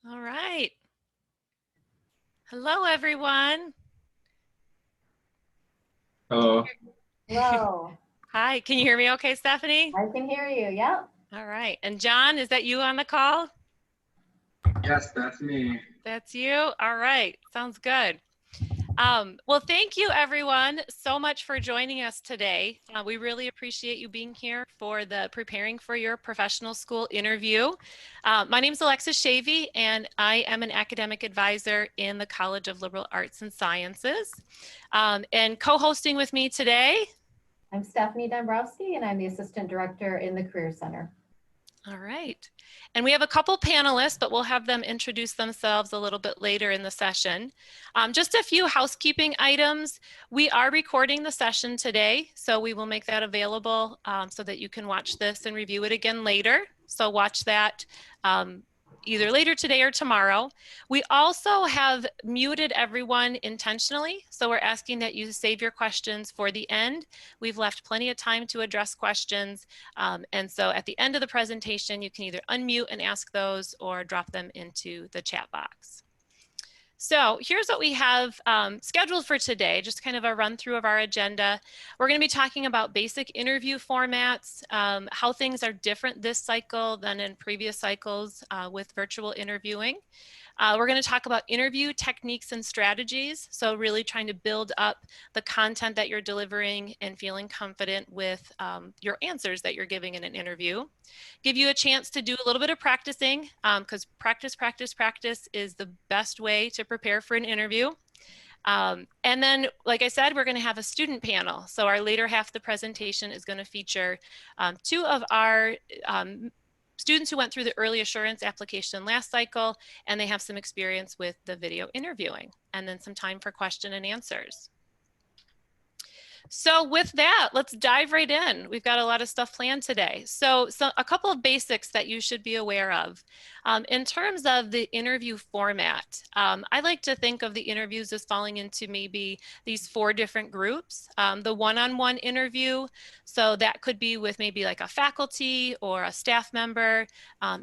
All right. Hello, everyone. Hello. Hello. Hi, can you hear me okay, Stephanie? I can hear you. Yep. All right. And John, is that you on the call? Yes, that's me. That's you? All right. Sounds good. Well, thank you everyone so much for joining us today. We really appreciate you being here for the Preparing for Your Professional School interview. My name is Alexis Shavy, and I am an academic advisor in the College of Liberal Arts and Sciences. And co-hosting with me today. I'm Stephanie Dombrowski, and I'm the Assistant Director in the Career Center. All right. And we have a couple panelists, but we'll have them introduce themselves a little bit later in the session. Just a few housekeeping items. We are recording the session today, so we will make that available so that you can watch this and review it again later. So watch that either later today or tomorrow. We also have muted everyone intentionally, so we're asking that you save your questions for the end. We've left plenty of time to address questions, and so at the end of the presentation, you can either unmute and ask those or drop them into the chat box. So here's what we have scheduled for today, just kind of a run through of our agenda. We're going to be talking about basic interview formats, how things are different this cycle than in previous cycles with virtual interviewing. We're going to talk about interview techniques and strategies. So really trying to build up the content that you're delivering and feeling confident with your answers that you're giving in an interview. Give you a chance to do a little bit of practicing because practice is the best way to prepare for an interview. And then, like I said, we're going to have a student panel. So our later half of the presentation is going to feature two of our students who went through the early assurance application last cycle, and they have some experience with the video interviewing, and then some time for question and answers. So with that, let's dive right in. We've got a lot of stuff planned today. So a couple of basics that you should be aware of. In terms of the interview format, I like to think of the interviews as falling into maybe these 4 different groups. The one-on-one interview, so that could be with maybe like a faculty or a staff member,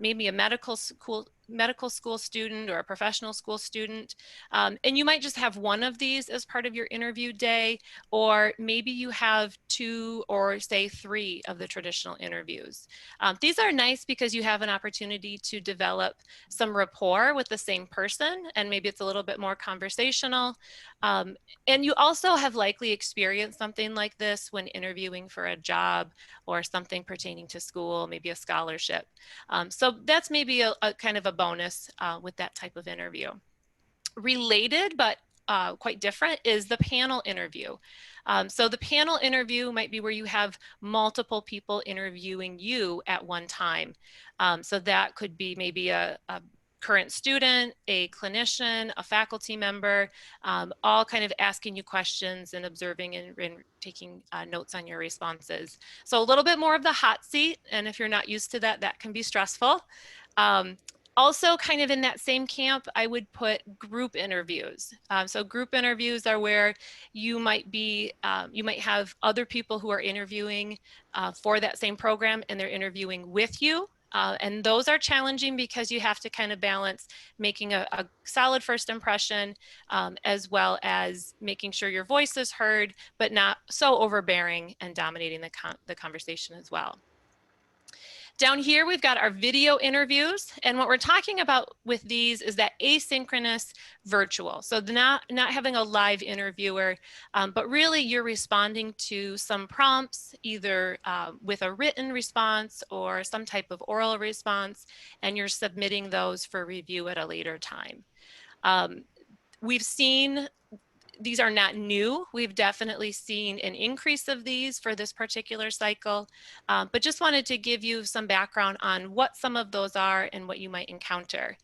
maybe a medical school student or a professional school student. And you might just have one of these as part of your interview day, or maybe you have 2 or say 3 of the traditional interviews. These are nice because you have an opportunity to develop some rapport with the same person, and maybe it's a little bit more conversational. And you also have likely experienced something like this when interviewing for a job or something pertaining to school, maybe a scholarship. So that's maybe a kind of a bonus with that type of interview. Related, but quite different, is the panel interview. So the panel interview might be where you have multiple people interviewing you at one time. So that could be maybe a current student, a clinician, a faculty member, all kind of asking you questions and observing and taking notes on your responses. So a little bit more of the hot seat, and if you're not used to that, that can be stressful. Also, kind of in that same camp, I would put group interviews. So group interviews are where you might have other people who are interviewing for that same program, and they're interviewing with you. And those are challenging because you have to kind of balance making a solid first impression, as well as making sure your voice is heard, but not so overbearing and dominating the conversation as well. Down here, we've got our video interviews. And what we're talking about with these is that asynchronous virtual. So not having a live interviewer, but really you're responding to some prompts, either with a written response or some type of oral response, and you're submitting those for review at a later time. We've seen these are not new. We've definitely seen an increase of these for this particular cycle, but just wanted to give you some background on what some of those are and what you might encounter.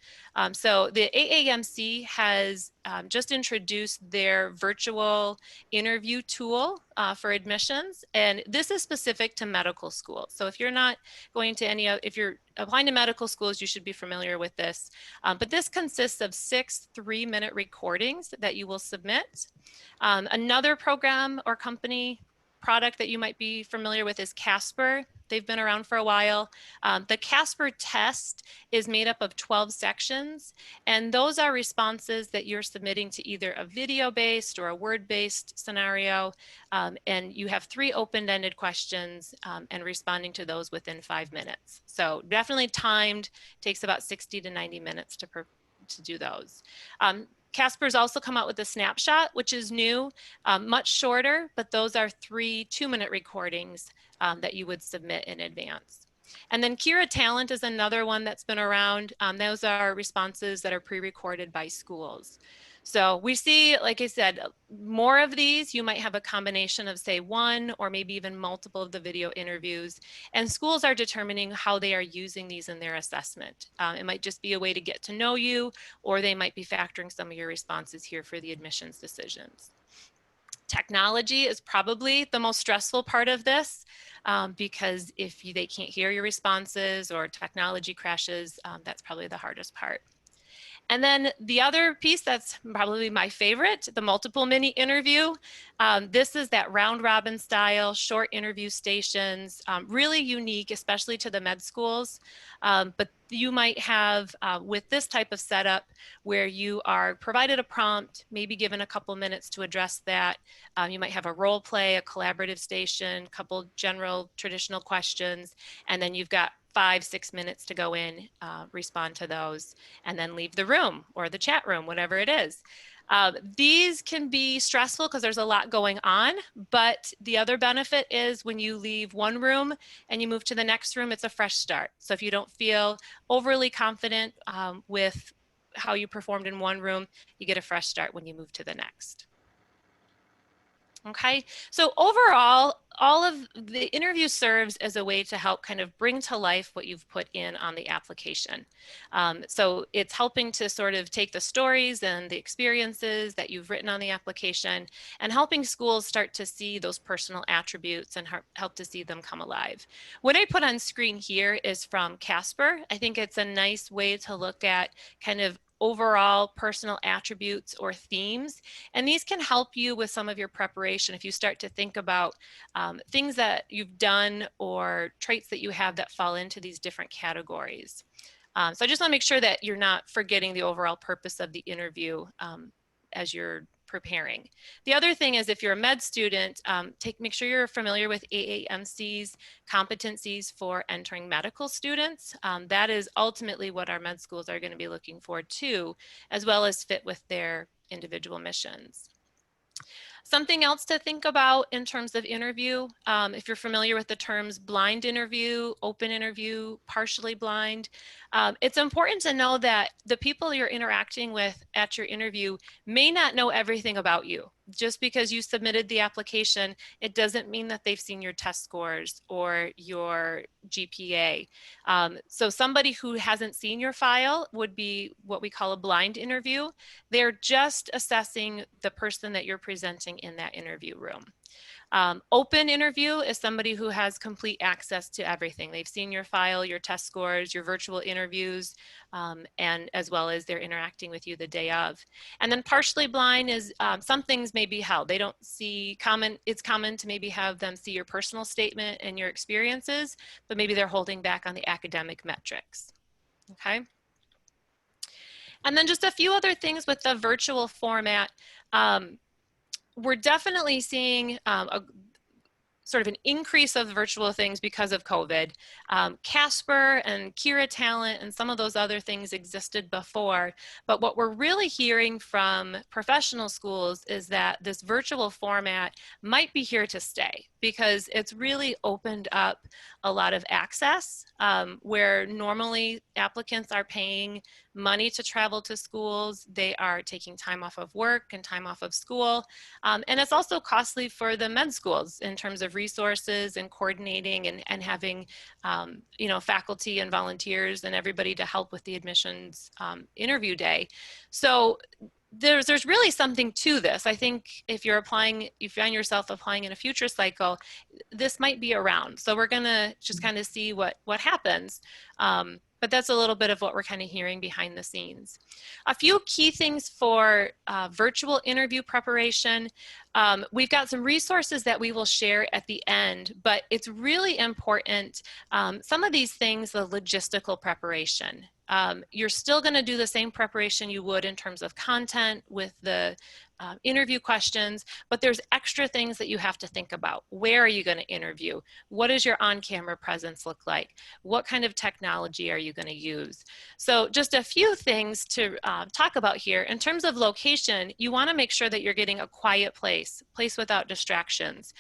So the AAMC has just introduced their virtual interview tool for admissions, and this is specific to medical schools. So if you're not going to if you're applying to medical schools, you should be familiar with this. But this consists of 6 3-minute recordings that you will submit. Another program or company product that you might be familiar with is Casper. They've been around for a while. The Casper test is made up of 12 sections, and those are responses that you're submitting to either a video-based or a word-based scenario, and you have 3 open-ended questions and responding to those within 5 minutes. So definitely timed, takes about 60 to 90 minutes to do those. Casper's also come out with a snapshot, which is new, much shorter, but those are 3 2-minute recordings that you would submit in advance. And then Kira Talent is another one that's been around. Those are responses that are pre-recorded by schools. So we see, like I said, more of these. You might have a combination of, say, 1 or maybe even multiple of the video interviews. And schools are determining how they are using these in their assessment. It might just be a way to get to know you, or they might be factoring some of your responses here for the admissions decisions. Technology is probably the most stressful part of this because if they can't hear your responses or technology crashes, that's probably the hardest part. And then the other piece that's probably my favorite, the multiple mini interview. This is that round robin style, short interview stations, really unique, especially to the med schools. But you might have with this type of setup where you are provided a prompt, maybe given a couple minutes to address that. You might have a role play, a collaborative station, a couple general traditional questions, and then you've got 5-6 minutes to go in, respond to those, and then leave the room or the chat room, whatever it is. These can be stressful because there's a lot going on, but the other benefit is when you leave one room and you move to the next room, it's a fresh start. So if you don't feel overly confident with how you performed in one room, you get a fresh start when you move to the next. Okay, so overall, all of the interview serves as a way to help kind of bring to life what you've put in on the application. So it's helping to sort of take the stories and the experiences that you've written on the application and helping schools start to see those personal attributes and help to see them come alive. What I put on screen here is from Casper. I think it's a nice way to look at kind of overall personal attributes or themes. And these can help you with some of your preparation if you start to think about things that you've done or traits that you have that fall into these different categories. So I just want to make sure that you're not forgetting the overall purpose of the interview as you're preparing. The other thing is if you're a med student, make sure you're familiar with AAMC's competencies for entering medical students. That is ultimately what our med schools are going to be looking for too, as well as fit with their individual missions. Something else to think about in terms of interview, if you're familiar with the terms blind interview, open interview, partially blind, it's important to know that the people you're interacting with at your interview may not know everything about you. Just because you submitted the application, it doesn't mean that they've seen your test scores or your GPA. So somebody who hasn't seen your file would be what we call a blind interview. They're just assessing the person that you're presenting in that interview room. Open interview is somebody who has complete access to everything. They've seen your file, your test scores, your virtual interviews, and as well as they're interacting with you the day of. And then partially blind is some things may be held. They don't see it's common to maybe have them see your personal statement and your experiences, but maybe they're holding back on the academic metrics. Okay. And then just a few other things with the virtual format. We're definitely seeing a sort of an increase of virtual things because of COVID. Casper and Kira Talent and some of those other things existed before, but what we're really hearing from professional schools is that this virtual format might be here to stay because it's really opened up a lot of access where normally applicants are paying money to travel to schools. They are taking time off of work and time off of school. And it's also costly for the med schools in terms of resources and coordinating and having, you know, faculty and volunteers and everybody to help with the admissions interview day. So there's really something to this. I think if you're applying, you find yourself applying in a future cycle, this might be around. So we're gonna just kind of see what happens. But that's a little bit of what we're kind of hearing behind the scenes. A few key things for virtual interview preparation. We've got some resources that we will share at the end, but it's really important. Some of these things, the logistical preparation. You're still going to do the same preparation you would in terms of content with the interview questions, but there's extra things that you have to think about. Where are you going to interview? What does your on-camera presence look like? What kind of technology are you going to use? So just a few things to talk about here. In terms of location, you want to make sure that you're getting a quiet place without distractions.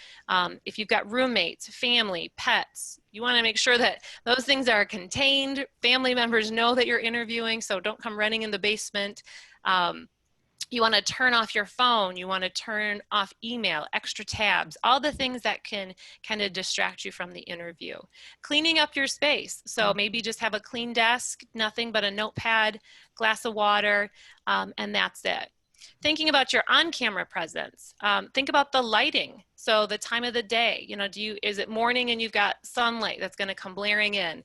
If you've got roommates, family, pets, you want to make sure that those things are contained. Family members know that you're interviewing, so don't come running in the basement. You want to turn off your phone, you want to turn off email, extra tabs, all the things that can kind of distract you from the interview. Cleaning up your space. So maybe just have a clean desk, nothing but a notepad, glass of water, and that's it. Thinking about your on-camera presence, think about the lighting. So the time of the day, you know, is it morning and you've got sunlight that's going to come blaring in?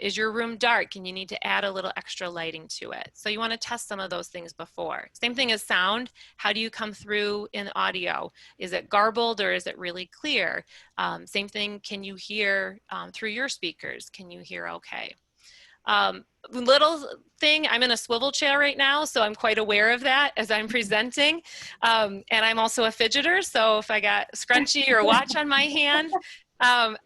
Is your room dark and you need to add a little extra lighting to it? So you want to test some of those things before. Same thing as sound. How do you come through in audio? Is it garbled or is it really clear? Same thing, can you hear through your speakers? Can you hear okay? Little thing, I'm in a swivel chair right now, so I'm quite aware of that as I'm presenting. And I'm also a fidgeter, so if I got scrunchy or watch on my hand,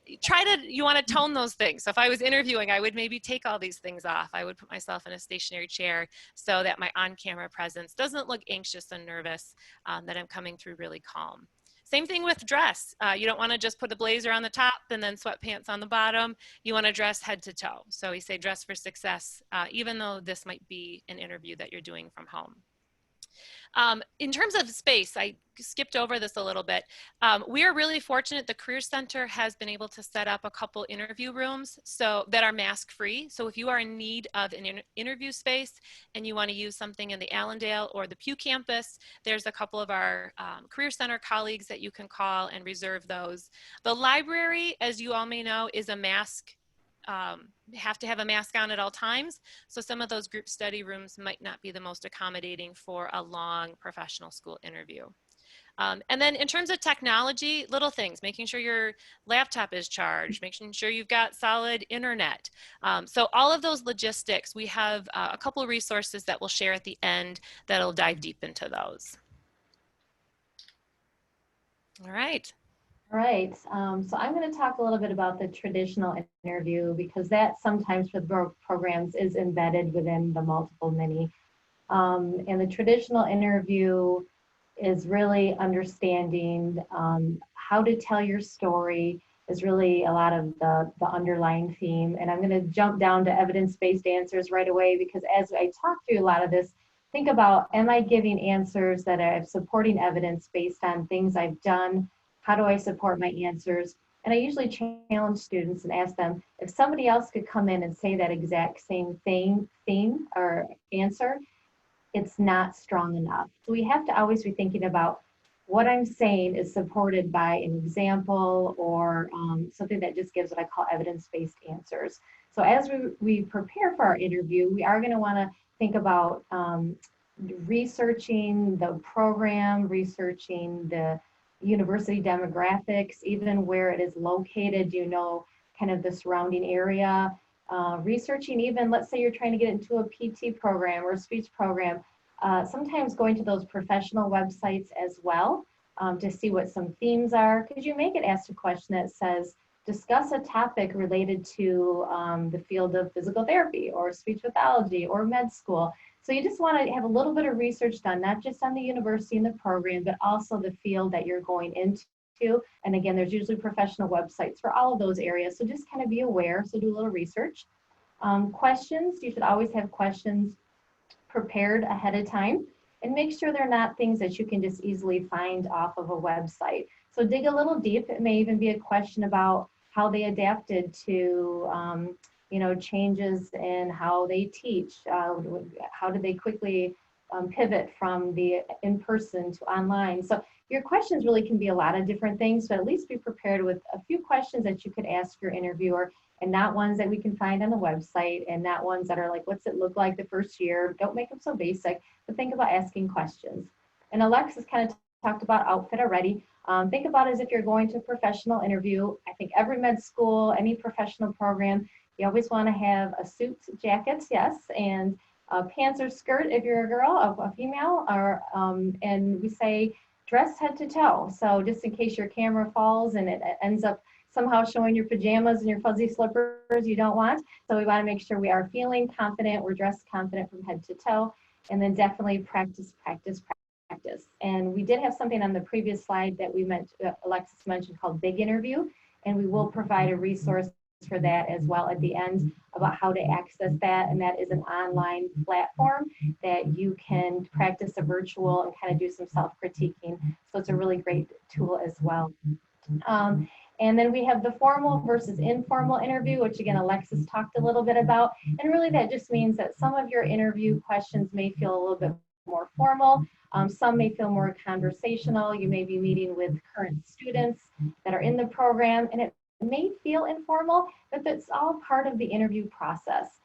you want to tone those things. So if I was interviewing, I would maybe take all these things off. I would put myself in a stationary chair so that my on-camera presence doesn't look anxious and nervous, that I'm coming through really calm. Same thing with dress. You don't want to just put a blazer on the top and then sweatpants on the bottom. You want to dress head to toe. So we say dress for success, even though this might be an interview that you're doing from home. In terms of space, I skipped over this a little bit. We are really fortunate. The Career Center has been able to set up a couple interview rooms that are mask free. So if you are in need of an interview space and you want to use something in the Allendale or the Pew campus, there's a couple of our Career Center colleagues that you can call and reserve those. The library, as you all may know, is a mask. Have to have a mask on at all times. So some of those group study rooms might not be the most accommodating for a long professional school interview. And then in terms of technology, little things, making sure your laptop is charged, making sure you've got solid internet. So all of those logistics, we have a couple of resources that we'll share at the end that'll dive deep into those. All right. All right, so I'm going to talk a little bit about the traditional interview because that sometimes for the programs is embedded within the multiple mini. And the traditional interview is really understanding how to tell your story is really a lot of the underlying theme. And I'm going to jump down to evidence-based answers right away because as I talk through a lot of this, think about, am I giving answers that are supporting evidence based on things I've done? How do I support my answers? And I usually challenge students and ask them, if somebody else could come in and say that exact same theme or answer, it's not strong enough. So we have to always be thinking about what I'm saying is supported by an example or something that just gives what I call evidence-based answers. So as we prepare for our interview, we are going to want to think about researching the program, researching the university demographics, even where it is located, kind of the surrounding area. Researching even, let's say you're trying to get into a PT program or a speech program, sometimes going to those professional websites as well to see what some themes are, because you may get asked a question that says, discuss a topic related to the field of physical therapy or speech pathology or med school. So you just want to have a little bit of research done, not just on the university and the program, but also the field that you're going into. And again, there's usually professional websites for all of those areas. So just kind of be aware, so do a little research. Questions, you should always have questions prepared ahead of time and make sure they're not things that you can just easily find off of a website. So dig a little deep. It may even be a question about how they adapted to changes in how they teach. How did they quickly pivot from the in-person to online? So your questions really can be a lot of different things, but at least be prepared with a few questions that you could ask your interviewer, and not ones that we can find on the website, and not ones that are like, what's it look like the first year? Don't make them so basic, but think about asking questions. And Alexis kind of talked about outfit already. Think about it as if you're going to a professional interview. I think every med school, any professional program, you always want to have a suit, jacket, yes, and pants or skirt if you're a girl, a female, or and we say dress head to toe. So just in case your camera falls and it ends up somehow showing your pajamas and your fuzzy slippers you don't want. So we want to make sure we are feeling confident, we're dressed confident from head to toe, and then definitely practice, practice, practice. And we did have something on the previous slide that Alexis mentioned called Big Interview, and we will provide a resource for that as well at the end about how to access that. And that is an online platform that you can practice a virtual and kind of do some self-critiquing. So it's a really great tool as well. And then we have the formal versus informal interview, which again, Alexis talked a little bit about. And really that just means that some of your interview questions may feel a little bit more formal. Some may feel more conversational. You may be meeting with current students that are in the program, and it may feel informal, but that's all part of the interview process.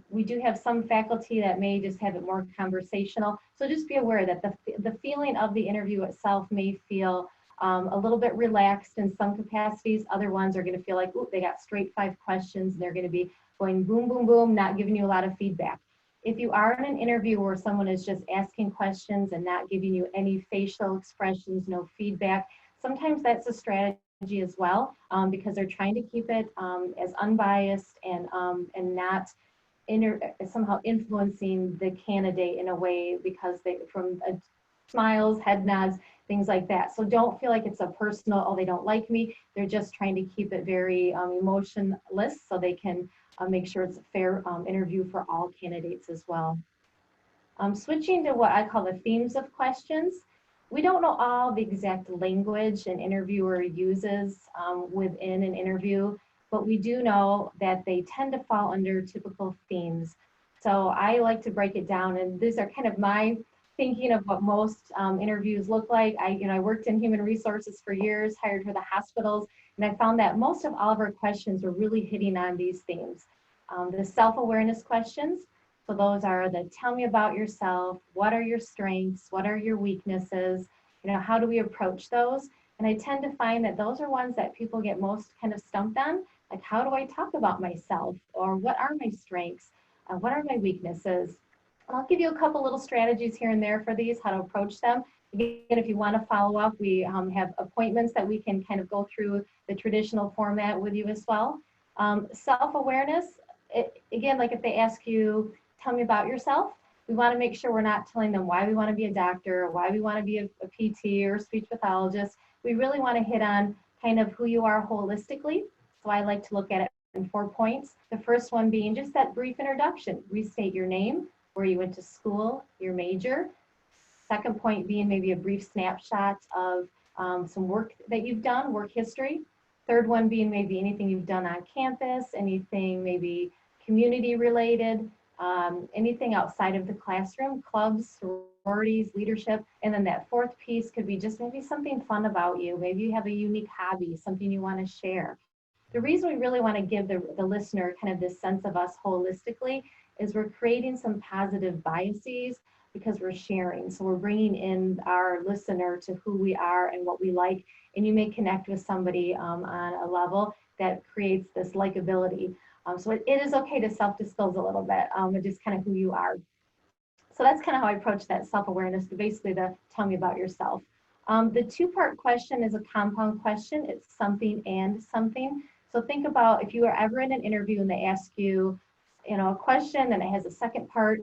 We do have some faculty that may just have it more conversational. So just be aware that the feeling of the interview itself may feel a little bit relaxed in some capacities. Other ones are going to feel like, ooh, they got straight 5 questions. And they're going to be going boom, boom, boom, not giving you a lot of feedback. If you are in an interview where someone is just asking questions and not giving you any facial expressions, no feedback, sometimes that's a strategy as well, because they're trying to keep it as unbiased and not somehow influencing the candidate in a way because they from smiles, head nods, things like that. So don't feel like it's a personal, oh, they don't like me. They're just trying to keep it very emotionless so they can make sure it's a fair interview for all candidates as well. Switching to what I call the themes of questions. We don't know all the exact language an interviewer uses within an interview, but we do know that they tend to fall under typical themes. So I like to break it down, and these are kind of my thinking of what most interviews look like. I worked in human resources for years, hired for the hospitals, and I found that most of all of our questions are really hitting on these themes. The self-awareness questions, so those are the tell me about yourself, what are your strengths, what are your weaknesses, how do we approach those? And I tend to find that those are ones that people get most kind of stumped on, like how do I talk about myself, or what are my strengths, what are my weaknesses? I'll give you a couple little strategies here and there for these, how to approach them. Again, if you want to follow up, we have appointments that we can kind of go through the traditional format with you as well. Self-awareness, again, like if they ask you, tell me about yourself, we want to make sure we're not telling them why we want to be a doctor, or why we want to be a PT or a speech pathologist. We really want to hit on kind of who you are holistically. So I like to look at it in 4 points. The first one being just that brief introduction. Restate your name, where you went to school, your major. Second point being maybe a brief snapshot of some work that you've done, work history. Third one being maybe anything you've done on campus, anything maybe community related, anything outside of the classroom, clubs, sororities, leadership. And then that fourth piece could be just maybe something fun about you. Maybe you have a unique hobby, something you want to share. The reason we really want to give the listener kind of this sense of us holistically is we're creating some positive biases because we're sharing. So we're bringing in our listener to who we are and what we like. And you may connect with somebody on a level that creates this likability. So it is okay to self-disclose a little bit, and just kind of who you are. So that's kind of how I approach that self-awareness, basically the tell me about yourself. The 2-part question is a compound question. It's something and something. So think about if you are ever in an interview and they ask you, a question and it has a second part.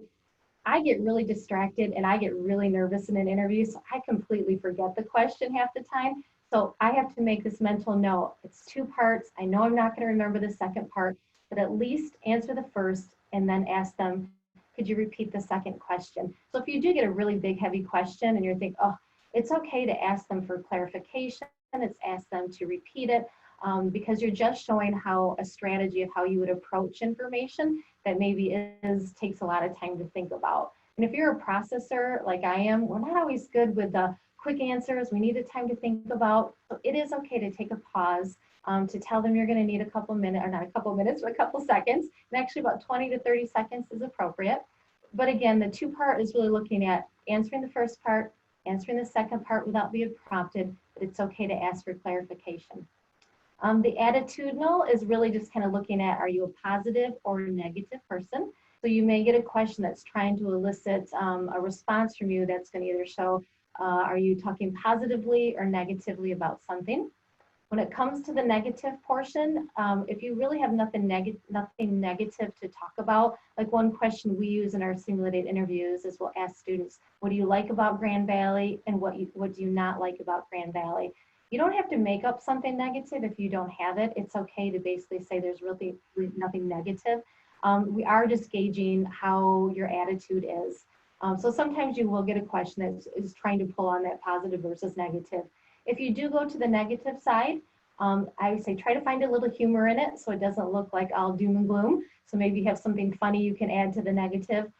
I get really distracted and I get really nervous in an interview, so I completely forget the question half the time. So I have to make this mental note. It's 2 parts. I know I'm not going to remember the second part, but at least answer the first and then ask them, could you repeat the second question? So if you do get a really big, heavy question and you're thinking, oh, it's okay to ask them for clarification. It's ask them to repeat it. Because you're just showing how a strategy of how you would approach information that maybe takes a lot of time to think about. And if you're a processor like I am, we're not always good with the quick answers. We needed time to think about. So it is okay to take a pause, to tell them you're going to need a couple minutes, or not a couple minutes, but a couple seconds. And actually about 20 to 30 seconds is appropriate. But again, the two-part is really looking at answering the first part, answering the second part without being prompted, but it's okay to ask for clarification. The attitudinal is really just kind of looking at, are you a positive or a negative person? So you may get a question that's trying to elicit a response from you that's going to either show, are you talking positively or negatively about something? When it comes to the negative portion, if you really have nothing negative to talk about, like one question we use in our simulated interviews is we'll ask students, what do you like about Grand Valley and what do you not like about Grand Valley? You don't have to make up something negative if you don't have it. It's okay to basically say there's really nothing negative. We are just gauging how your attitude is. So sometimes you will get a question that is trying to pull on that positive versus negative. If you do go to the negative side, I would say try to find a little humor in it so it doesn't look like all doom and gloom. So maybe you have something funny you can add to the negative.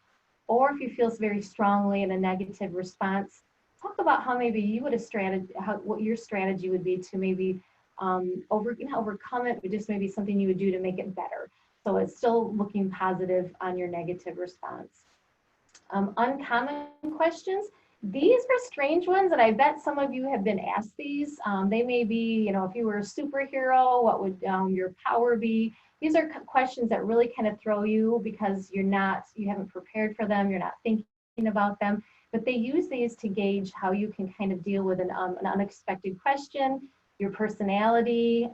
Or if you feel very strongly in a negative response, talk about how maybe you would have what your strategy would be to maybe overcome it, but just maybe something you would do to make it better. So it's still looking positive on your negative response. Uncommon questions. These are strange ones, and I bet some of you have been asked these. They may be, if you were a superhero, what would your power be? These are questions that really kind of throw you because you haven't prepared for them, you're not thinking about them, but they use these to gauge how you can kind of deal with an unexpected question, your personality,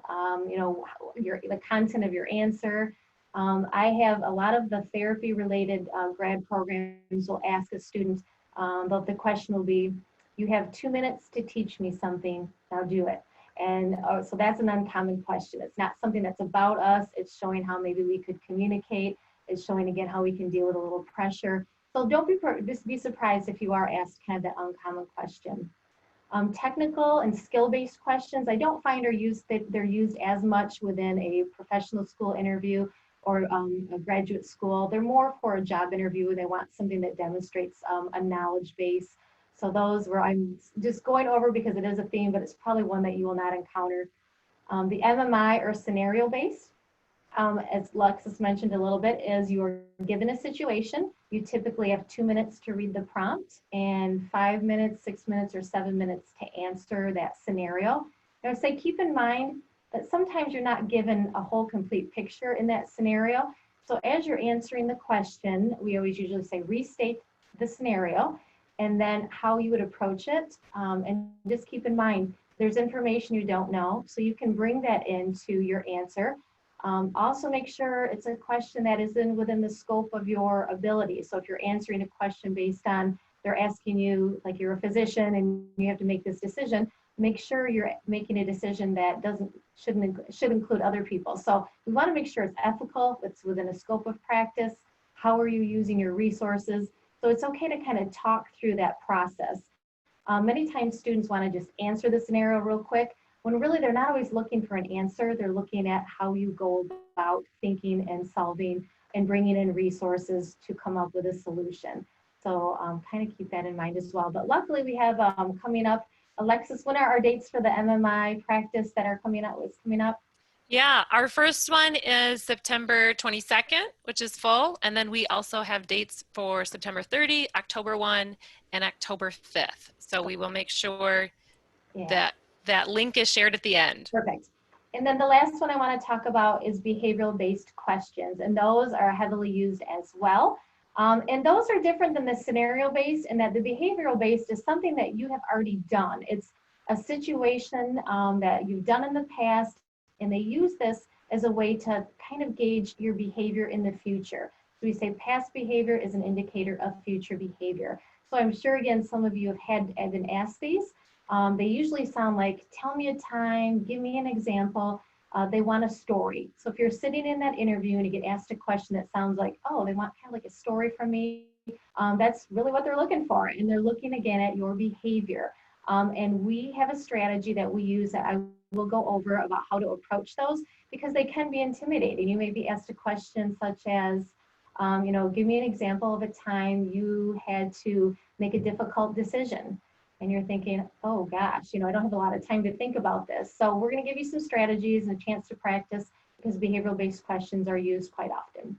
the content of your answer. I have a lot of the therapy related grad programs will ask a student, the question will be, you have 2 minutes to teach me something, now do it. And so that's an uncommon question. It's not something that's about us. It's showing how maybe we could communicate. It's showing again how we can deal with a little pressure. So don't be surprised if you are asked kind of that uncommon question. Technical and skill-based questions, I don't find they're used as much within a professional school interview or a graduate school. They're more for a job interview. They want something that demonstrates a knowledge base. So those where I'm just going over because it is a theme, but it's probably one that you will not encounter. The MMI or scenario based, as Alexis mentioned a little bit, is you're given a situation. You typically have 2 minutes to read the prompt and 5 minutes, 6 minutes, or 7 minutes to answer that scenario. I would say keep in mind that sometimes you're not given a whole complete picture in that scenario. So as you're answering the question, we always usually say restate the scenario and then how you would approach it. And just keep in mind, there's information you don't know, so you can bring that into your answer. Also make sure it's a question that is within the scope of your ability. So if you're answering a question based on, they're asking you, like you're a physician and you have to make this decision, make sure you're making a decision that should include other people. So we want to make sure it's ethical, it's within a scope of practice. How are you using your resources? So it's okay to kind of talk through that process. Many times students want to just answer the scenario real quick, when really they're not always looking for an answer. They're looking at how you go about thinking and solving and bringing in resources to come up with a solution. So kind of keep that in mind as well. But luckily we have coming up, Alexis, when are our dates for the MMI practice that are coming up? Yeah, our first one is September 22nd, which is full. And then we also have dates for September 30, October 1, and October 5th. So we will make sure that link is shared at the end. Perfect. And then the last one I want to talk about is behavioral-based questions. And those are heavily used as well. And those are different than the scenario-based, in that the behavioral-based is something that you have already done. It's a situation that you've done in the past, and they use this as a way to kind of gauge your behavior in the future. So we say past behavior is an indicator of future behavior. So I'm sure, again, some of you have been asked these. They usually sound like, tell me a time, give me an example. They want a story. So if you're sitting in that interview and you get asked a question that sounds like, oh, they want kind of like a story from me, that's really what they're looking for. And they're looking again at your behavior. And we have a strategy that we use that I will go over about how to approach those, because they can be intimidating. You may be asked a question such as, give me an example of a time you had to make a difficult decision. and you're thinking, oh gosh, I don't have a lot of time to think about this. So we're going to give you some strategies and a chance to practice because behavioral-based questions are used quite often.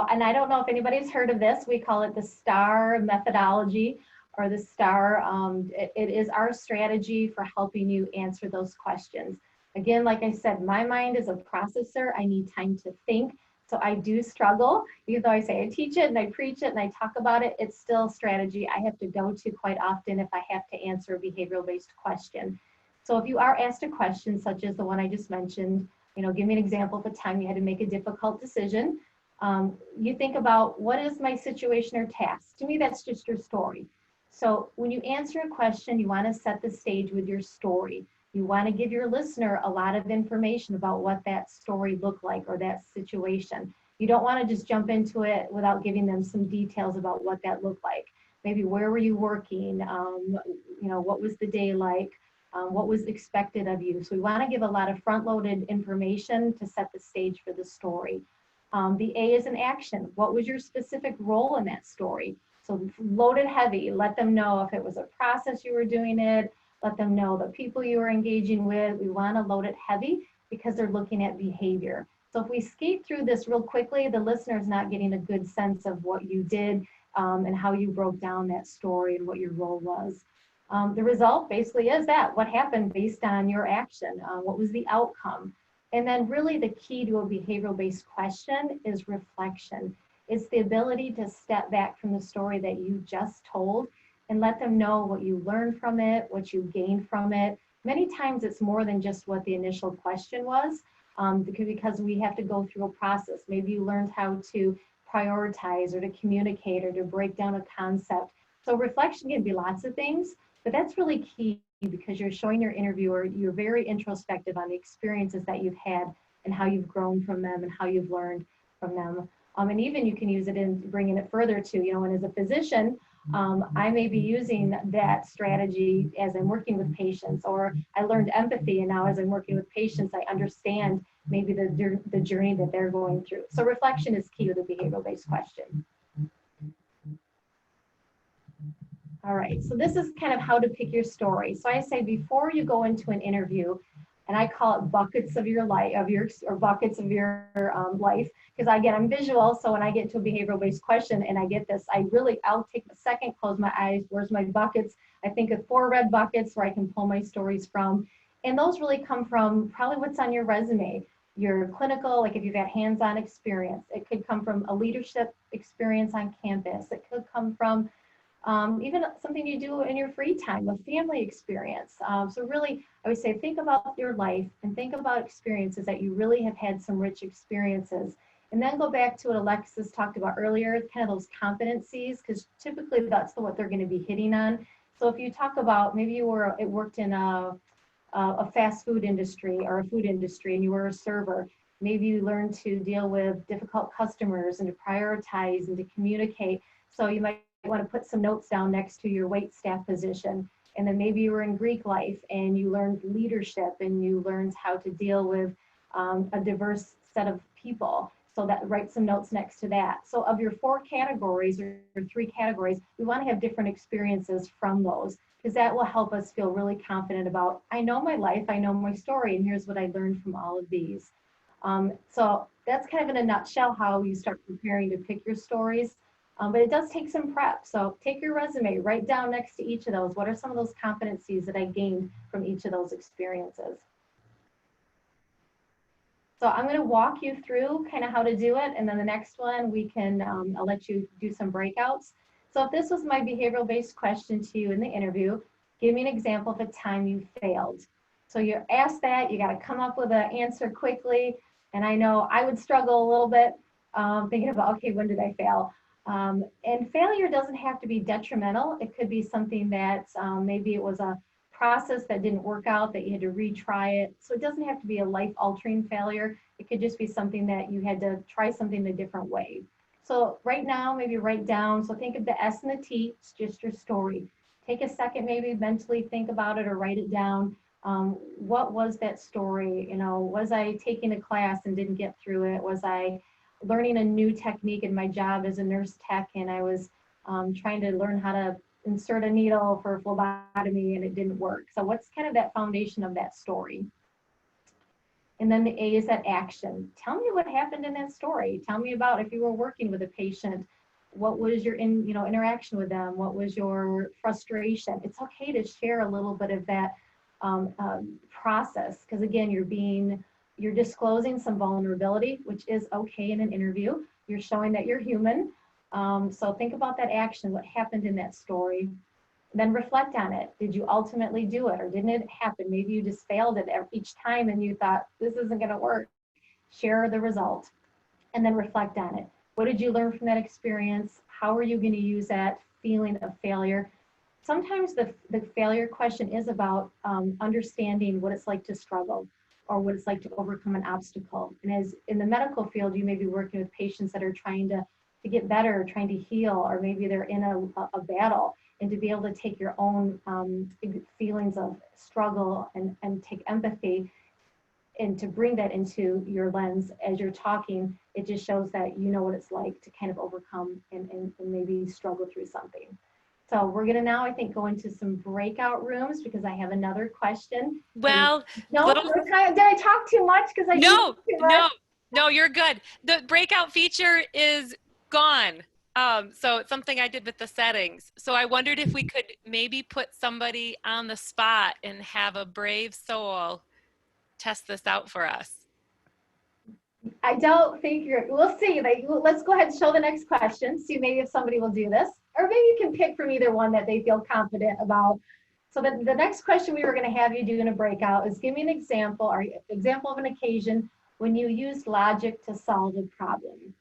And I don't know if anybody's heard of this. We call it the STAR methodology or the STAR. It is our strategy for helping you answer those questions. Again, like I said, my mind is a processor. I need time to think. So I do struggle, even though I say I teach it and I preach it and I talk about it, it's still strategy I have to go to quite often if I have to answer a behavioral-based question. So if you are asked a question such as the one I just mentioned, give me an example of a time you had to make a difficult decision. You think about, what is my situation or task? To me, that's just your story. So when you answer a question, you want to set the stage with your story. You want to give your listener a lot of information about what that story looked like or that situation. You don't want to just jump into it without giving them some details about what that looked like. Maybe where were you working? What was the day like? What was expected of you? So we want to give a lot of front-loaded information to set the stage for the story. The A is an action. What was your specific role in that story? So load it heavy. Let them know if it was a process you were doing it. Let them know the people you were engaging with. We want to load it heavy because they're looking at behavior. So if we skate through this real quickly, the listener is not getting a good sense of what you did and how you broke down that story and what your role was. The result basically is that what happened based on your action, what was the outcome? And then really the key to a behavioral-based question is reflection. It's the ability to step back from the story that you just told and let them know what you learned from it, what you gained from it. Many times it's more than just what the initial question was, because we have to go through a process. Maybe you learned how to prioritize or to communicate or to break down a concept. So reflection can be lots of things, but that's really key because you're showing your interviewer you're very introspective on the experiences that you've had and how you've grown from them and how you've learned from them. And even you can use it in bringing it further to, and as a physician, I may be using that strategy as I'm working with patients, or I learned empathy, and now as I'm working with patients, I understand maybe the journey that they're going through. So reflection is key to the behavioral-based question. All right, so this is kind of how to pick your story. So I say before you go into an interview, and I call it buckets of your life, buckets of your life, because again, I'm visual. So when I get to a behavioral-based question and I get this, I'll take a second, close my eyes. Where's my buckets? I think of 4 red buckets where I can pull my stories from, and those really come from probably what's on your resume, your clinical, like if you've had hands-on experience. It could come from a leadership experience on campus. It could come from even something you do in your free time, a family experience. So really, I would say think about your life and think about experiences that you really have had some rich experiences. And then go back to what Alexis talked about earlier, kind of those competencies, because typically that's what they're going to be hitting on. So if you talk about, maybe you worked in a fast food industry or a food industry and you were a server, maybe you learned to deal with difficult customers and to prioritize and to communicate. So you might want to put some notes down next to your wait staff position. And then maybe you were in Greek life and you learned leadership and you learned how to deal with a diverse set of people. So that write some notes next to that. So of your 4 categories or 3 categories, we want to have different experiences from those, because that will help us feel really confident about, I know my life, I know my story, and here's what I learned from all of these. So that's kind of in a nutshell how you start preparing to pick your stories. But it does take some prep. So take your resume, write down next to each of those, what are some of those competencies that I gained from each of those experiences. So I'm going to walk you through kind of how to do it. And then the next one, I'll let you do some breakouts. So if this was my behavioral-based question to you in the interview, give me an example of a time you failed. So you're asked that, you got to come up with an answer quickly. And I know I would struggle a little bit thinking about, okay, when did I fail? And failure doesn't have to be detrimental. It could be something that maybe it was a process that didn't work out, that you had to retry it. So it doesn't have to be a life-altering failure. It could just be something that you had to try something a different way. So right now, maybe write down, so think of the S and the T, it's just your story. Take a second, maybe mentally think about it or write it down. What was that story? Was I taking a class and didn't get through it? Was I learning a new technique in my job as a nurse tech and I was trying to learn how to insert a needle for phlebotomy and it didn't work. So what's kind of that foundation of that story? And then the A is that action. Tell me what happened in that story. Tell me about if you were working with a patient, what was your interaction with them? What was your frustration? It's okay to share a little bit of that process, because again, you're disclosing some vulnerability, which is okay in an interview. You're showing that you're human. So think about that action, what happened in that story. Then reflect on it. Did you ultimately do it or didn't it happen? Maybe you just failed it each time and you thought, this isn't going to work. Share the result and then reflect on it. What did you learn from that experience? How are you going to use that feeling of failure? Sometimes the failure question is about understanding what it's like to struggle or what it's like to overcome an obstacle. And as in the medical field, you may be working with patients that are trying to get better, trying to heal, or maybe they're in a battle. And to be able to take your own feelings of struggle and take empathy and to bring that into your lens as you're talking, it just shows that you know what it's like to kind of overcome and maybe struggle through something. So we're gonna now, I think, go into some breakout rooms because I have another question. Well, no, did I talk too much? Because no, you're good. The breakout feature is gone. So it's something I did with the settings. So I wondered if we could maybe put somebody on the spot and have a brave soul test this out for us. I don't think we'll see. Let's go ahead and show the next question. See maybe if somebody will do this, or maybe you can pick from either one that they feel confident about. So the next question we were going to have you do in a breakout is give me an example or example of an occasion when you used logic to solve a problem.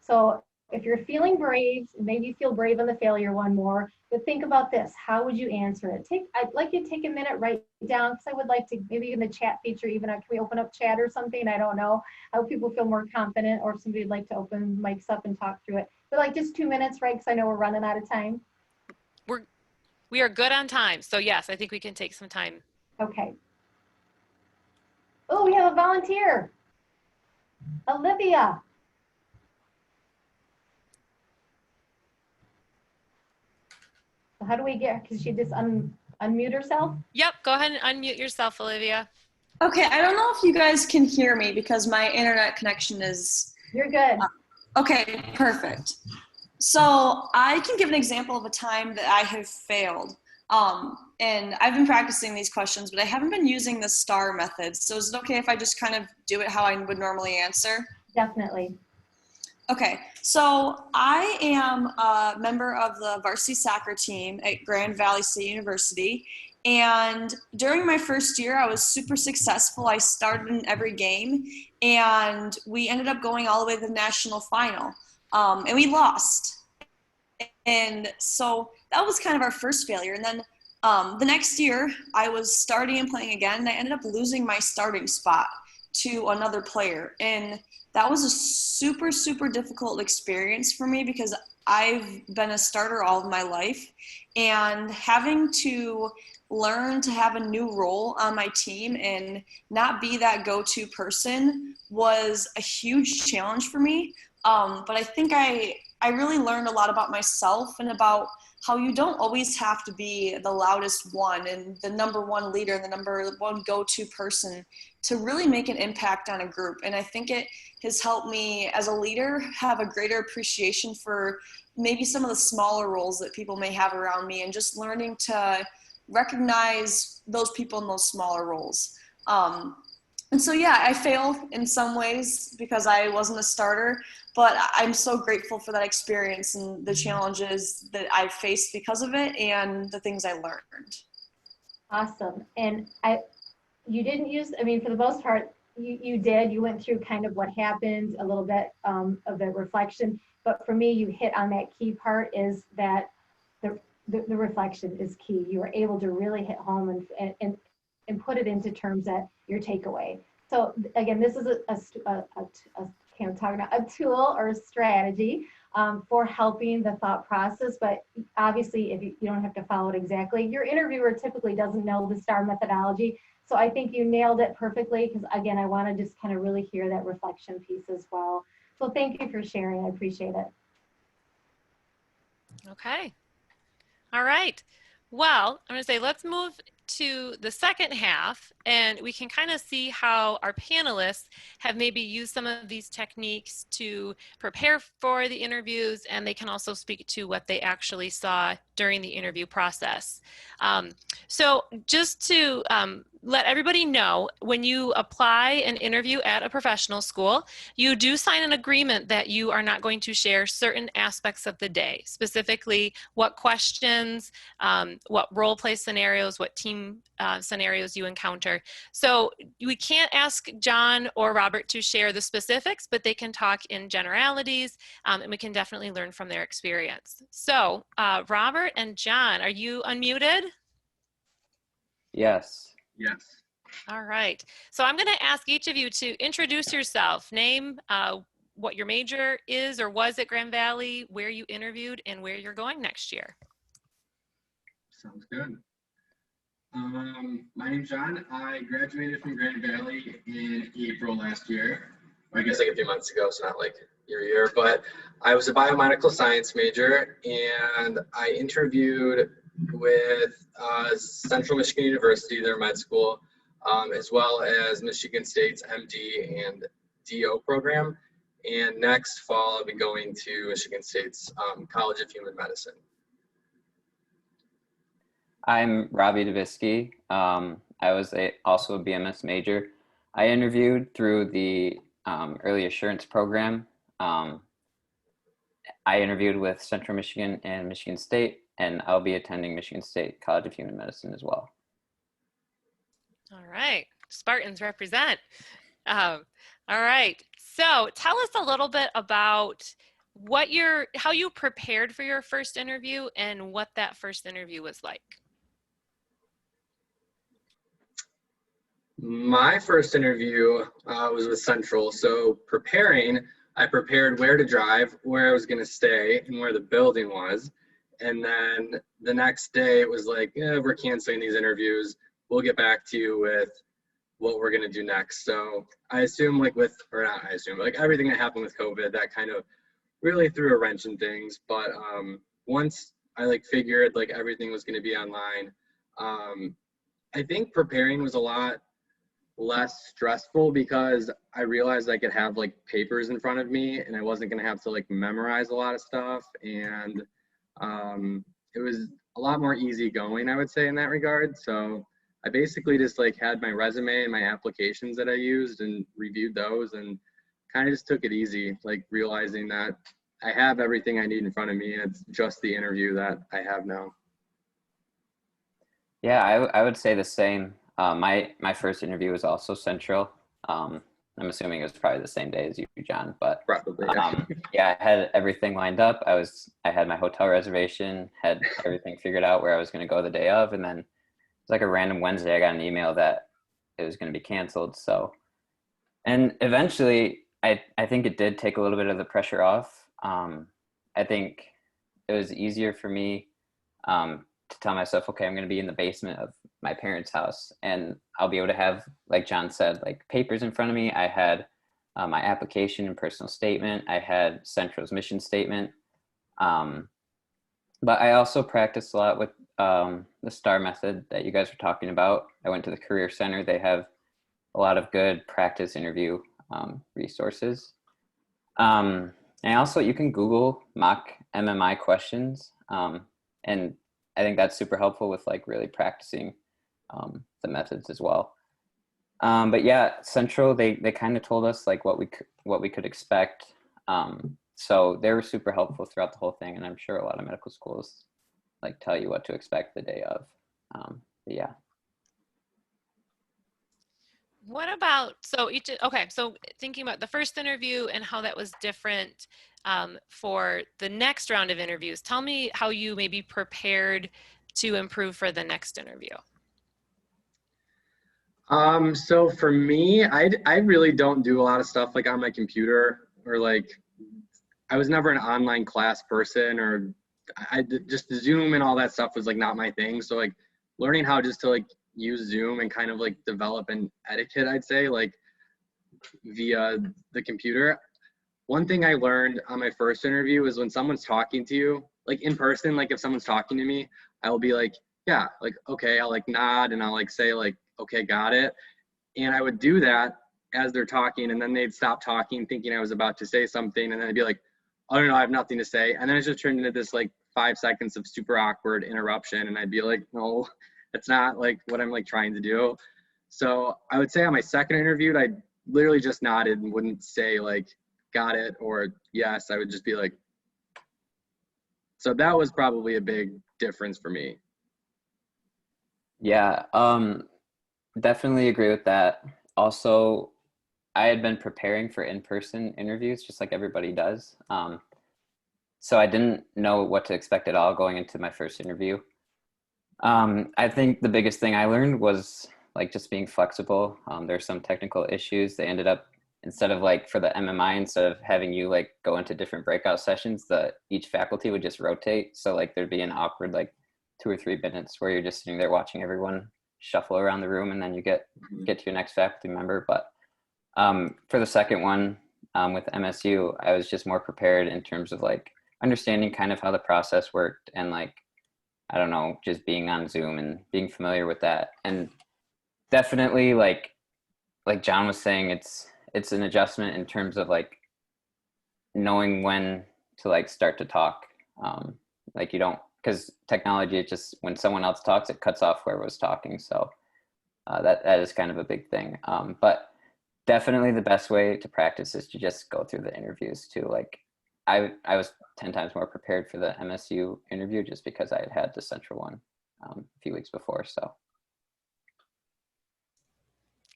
So if you're feeling brave, maybe you feel brave on the failure one more, but think about this. How would you answer it? I'd like you to take a minute, write down, because I would like to, maybe in the chat feature, even can we open up chat or something? I don't know. I hope people feel more confident, or if somebody would like to open mics up and talk through it. But like just 2 minutes, right? Because I know we're running out of time. We are good on time. So yes, I think we can take some time. Okay. Oh, we have a volunteer. Olivia. So how do we get, because she just unmute herself? Yep, go ahead and unmute yourself, Olivia. Okay, I don't know if you guys can hear me because my internet connection is... You're good. Okay, perfect. So I can give an example of a time that I have failed. And I've been practicing these questions, but I haven't been using the STAR method. So is it okay if I just kind of do it how I would normally answer? Definitely. Okay, so I am a member of the varsity soccer team at Grand Valley State University. And during my first year, I was super successful. I started in every game, and we ended up going all the way to the national final. And we lost. And so that was kind of our first failure. And then the next year, I was starting and playing again, and I ended up losing my starting spot to another player. And that was a super, super difficult experience for me because I've been a starter all of my life, and having to learn to have a new role on my team and not be that go-to person was a huge challenge for me. But I think I really learned a lot about myself and about how you don't always have to be the loudest one and the number one leader and the number one go-to person to really make an impact on a group. And I think it has helped me as a leader have a greater appreciation for maybe some of the smaller roles that people may have around me, and just learning to recognize those people in those smaller roles. And so, yeah, I failed in some ways because I wasn't a starter, but I'm so grateful for that experience and the challenges that I faced because of it and the things I learned. Awesome. And you didn't use, I mean, for the most part, you went through kind of what happened, a little bit of the reflection, but for me, you hit on that key part is that the reflection is key. You were able to really hit home and put it into terms that your takeaway. So again, this is a tool or a strategy for helping the thought process, but obviously if you don't have to follow it exactly. Your interviewer typically doesn't know the STAR methodology, so I think you nailed it perfectly, because again, I want to just kind of really hear that reflection piece as well. So thank you for sharing, I appreciate it. Okay. All right. Well, I'm going to say let's move to the second half, and we can kind of see how our panelists have maybe used some of these techniques to prepare for the interviews, and they can also speak to what they actually saw during the interview process. So just to let everybody know, when you apply an interview at a professional school, you do sign an agreement that you are not going to share certain aspects of the day, specifically what questions, what role play scenarios, what team scenarios you encounter. So we can't ask John or Robert to share the specifics, but they can talk in generalities, and we can definitely learn from their experience. So Robert and John, are you unmuted? Yes. Yes. All right. So I'm going to ask each of you to introduce yourself. Name what your major is or was at Grand Valley, where you interviewed, and where you're going next year. Sounds good. My name's John. I graduated from Grand Valley in April last year. I guess like a few months ago, so not like year, but I was a biomedical science major, and I interviewed with Central Michigan University, their med school, as well as Michigan State's MD and DO program. And next fall, I'll be going to Michigan State's College of Human Medicine. I'm Robbie Davisky. I was also a BMS major. I interviewed through the early assurance program. I interviewed with Central Michigan and Michigan State, and I'll be attending Michigan State College of Human Medicine as well. All right. Spartans represent. All right. So tell us a little bit about how you prepared for your first interview and what that first interview was like. My first interview was with Central. So I prepared where to drive, where I was going to stay, and where the building was. And then the next day it was like, we're canceling these interviews. We'll get back to you with what we're going to do next. So I assume like everything that happened with COVID, that kind of really threw a wrench in things. But once I figured everything was going to be online, I think preparing was a lot less stressful because I realized I could have papers in front of me and I wasn't going to have to memorize a lot of stuff. And it was a lot more easygoing, I would say, in that regard. So I basically just had my resume and my applications that I used and reviewed those and kind of just took it easy, realizing that I have everything I need in front of me. It's just the interview that I have now. Yeah, I would say the same. My first interview was also Central. I'm assuming it was probably the same day as you, John, but Probably, yeah, I had everything lined up. I had my hotel reservation, had everything figured out where I was going to go the day of, and then it's like a random Wednesday, I got an email that it was going to be canceled. So, and eventually, I think it did take a little bit of the pressure off. I think it was easier for me to tell myself, okay, I'm going to be in the basement of my parents' house and I'll be able to have, like John said, papers in front of me. I had my application and personal statement. I had Central's mission statement. But I also practiced a lot with the STAR method that you guys were talking about. I went to the Career Center. They have a lot of good practice interview resources. And also you can Google mock MMI questions. And I think that's super helpful with really practicing the methods as well. But yeah, Central, they kind of told us what we could expect. So they were super helpful throughout the whole thing, and I'm sure a lot of medical schools tell you what to expect the day of. But yeah. What about, so thinking about the first interview and how that was different for the next round of interviews, tell me how you maybe prepared to improve for the next interview. So for me, I really don't do a lot of stuff on my computer, or I was never an online class person, or just Zoom and all that stuff was not my thing. So learning how just to use Zoom and kind of develop an etiquette, I'd say, via the computer. One thing I learned on my first interview is when someone's talking to you, like in person, like if someone's talking to me, I will be like, yeah, like, okay, I'll like nod and I'll like say like, okay, got it. And I would do that as they're talking, and then they'd stop talking thinking I was about to say something. And then I'd be like, oh no, I have nothing to say. And then it just turned into this like 5 seconds of super awkward interruption. And I'd be like, no, that's not like what I'm like trying to do. So I would say on my second interview, I literally just nodded and wouldn't say like, got it or yes. I would just be like, so that was probably a big difference for me. Yeah, definitely agree with that. Also, I had been preparing for in-person interviews just like everybody does. So I didn't know what to expect at all going into my first interview. I think the biggest thing I learned was like just being flexible. There's some technical issues. They ended up, instead of like for the MMI, instead of having you like go into different breakout sessions, each faculty would just rotate. So like there'd be an awkward like 2 or 3 minutes where you're just sitting there watching everyone shuffle around the room, and then you get to your next faculty member. But for the second one with MSU, I was just more prepared in terms of like understanding kind of how the process worked, and like, I don't know, just being on Zoom and being familiar with that. And definitely like John was saying, it's an adjustment in terms of like knowing when to like start to talk. Like you don't, because technology, it just, when someone else talks, it cuts off whoever was talking. So that is kind of a big thing. But definitely the best way to practice is to just go through the interviews too. Like I was 10 times more prepared for the MSU interview just because I had had the Central one a few weeks before. So.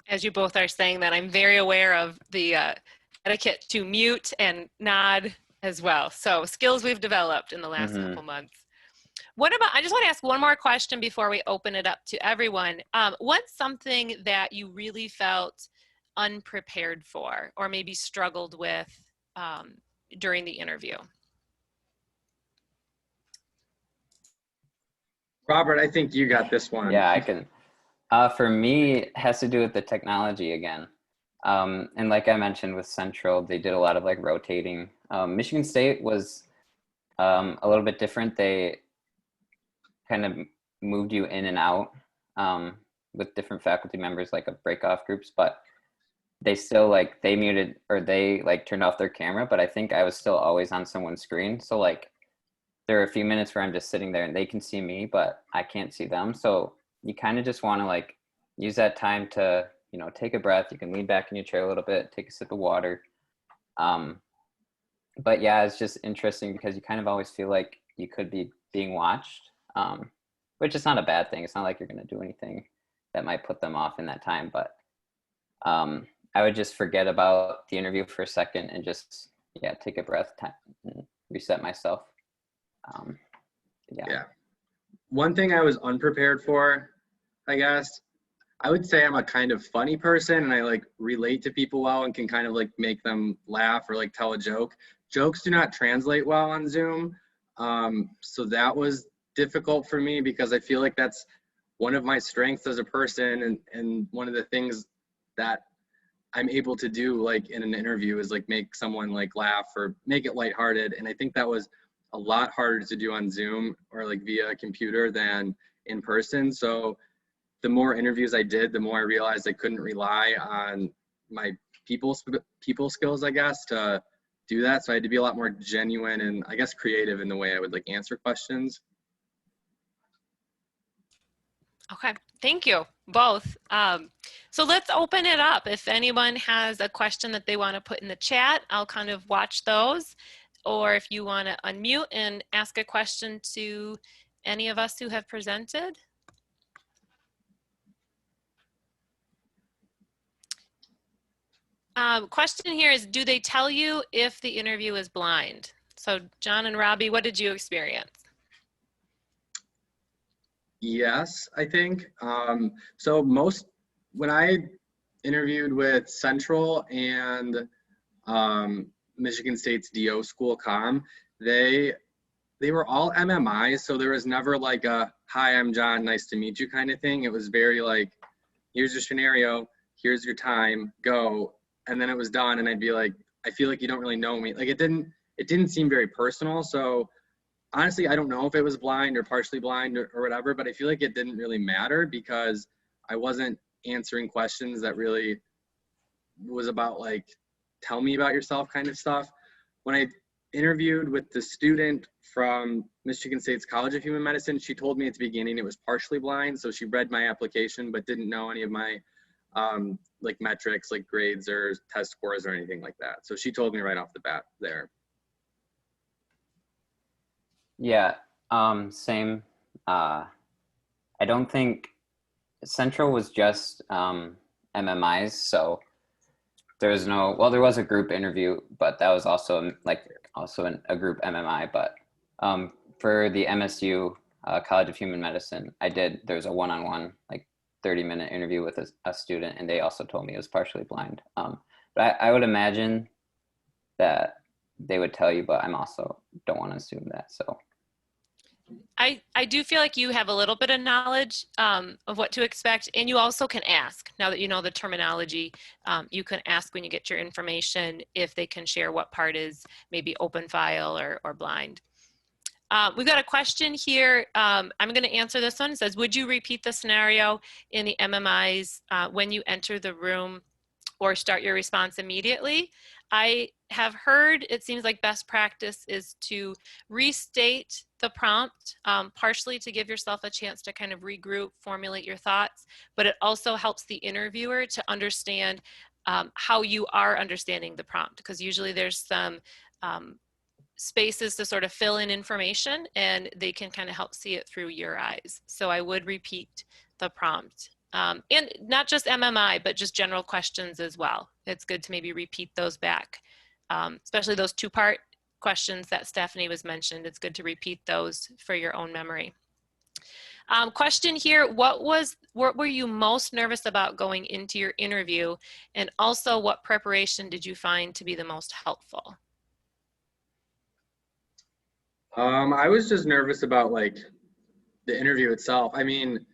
As you both are saying that, I'm very aware of the etiquette to mute and nod as well. So skills we've developed in the last couple months. What about, I just want to ask one more question before we open it up to everyone. What's something that you really felt unprepared for or maybe struggled with during the interview? Robert, I think you got this one. Yeah, I can. For me, it has to do with the technology again. And like I mentioned with Central, they did a lot of like rotating. Michigan State was a little bit different. They kind of moved you in and out with different faculty members, like a break-off groups, but they still like, they muted or they like turned off their camera, but I think I was still always on someone's screen. So like there are a few minutes where I'm just sitting there and they can see me, but I can't see them. So you kind of just want to like use that time to, you know, take a breath. You can lean back in your chair a little bit, take a sip of water. But yeah, it's just interesting because you kind of always feel like you could be being watched, which is not a bad thing. It's not like you're going to do anything that might put them off in that time. But I would just forget about the interview for a second and just, yeah, take a breath, and reset myself. Yeah. One thing I was unprepared for, I guess, I would say I'm a kind of funny person and I like relate to people well and can kind of like make them laugh or like tell a joke. Jokes do not translate well on Zoom. So that was difficult for me because I feel like that's one of my strengths as a person, and one of the things that I'm able to do like in an interview is like make someone like laugh or make it lighthearted. And I think that was a lot harder to do on Zoom or like via a computer than in person. So the more interviews I did, the more I realized I couldn't rely on my people skills, I guess, to do that. So I had to be a lot more genuine and I guess creative in the way I would like answer questions. Okay, thank you both. So let's open it up. If anyone has a question that they want to put in the chat, I'll kind of watch those. Or if you want to unmute and ask a question to any of us who have presented. Question here is, do they tell you if the interview is blind? So John and Robbie, what did you experience? Yes, I think. So when I interviewed with Central and Michigan State's DO school comm, they were all MMI, so there was never like a, hi, I'm John, nice to meet you kind of thing. It was very like, here's your scenario, here's your time, go. And then it was done and I'd be like, I feel like you don't really know me. Like it didn't seem very personal. So honestly, I don't know if it was blind or partially blind or whatever, but I feel like it didn't really matter because I wasn't answering questions that really was about like, tell me about yourself kind of stuff. When I interviewed with the student from Michigan State's College of Human Medicine, she told me at the beginning it was partially blind. So she read my application, but didn't know any of my like metrics, like grades or test scores or anything like that. So she told me right off the bat there. Yeah, same. I don't think Central was just MMIs, so there was no, well, there was a group interview, but that was also like a group MMI. But for the MSU College of Human Medicine, there was a one-on-one, like 30-minute interview with a student, and they also told me it was partially blind. But I would imagine that they would tell you, but I'm also don't want to assume that, so. I do feel like you have a little bit of knowledge of what to expect, and you also can ask. Now that you know the terminology, you can ask when you get your information if they can share what part is maybe open file or blind. We've got a question here. I'm going to answer this one. It says, would you repeat the scenario in the MMIs when you enter the room or start your response immediately? I have heard it seems like best practice is to restate the prompt, partially to give yourself a chance to kind of regroup, formulate your thoughts, but it also helps the interviewer to understand how you are understanding the prompt, because usually there's some spaces to sort of fill in information and they can kind of help see it through your eyes. So I would repeat the prompt. And not just MMI, but just general questions as well. It's good to maybe repeat those back, especially those two-part questions that Stephanie was mentioned. It's good to repeat those for your own memory. Question here, what were you most nervous about going into your interview? And also, what preparation did you find to be the most helpful? I was just nervous about like the interview itself. I mean,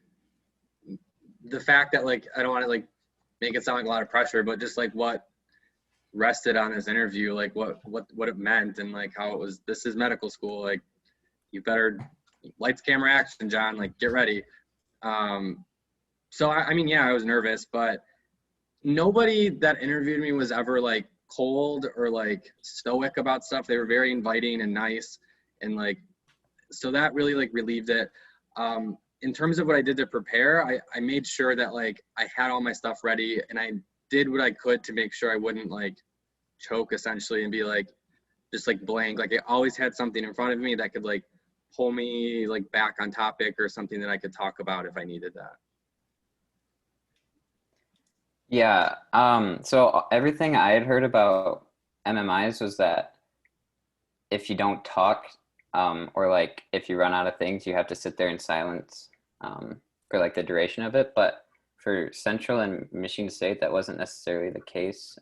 the fact that like, I don't want to like make it sound like a lot of pressure, but just like what rested on this interview, like what it meant, and like how it was, this is medical school, like you better lights, camera, action, John, like get ready. So I mean, yeah, I was nervous, but nobody that interviewed me was ever like cold or like stoic about stuff. They were very inviting and nice, and like, so that really like relieved it. In terms of what I did to prepare, I made sure that like I had all my stuff ready, and I did what I could to make sure I wouldn't like choke essentially and be like just like blank. Like I always had something in front of me that could like pull me like back on topic, or something that I could talk about if I needed that. Yeah, so everything I had heard about MMIs was that if you don't talk, or like if you run out of things, you have to sit there in silence for like the duration of it. But for Central and Michigan State, that wasn't necessarily the case.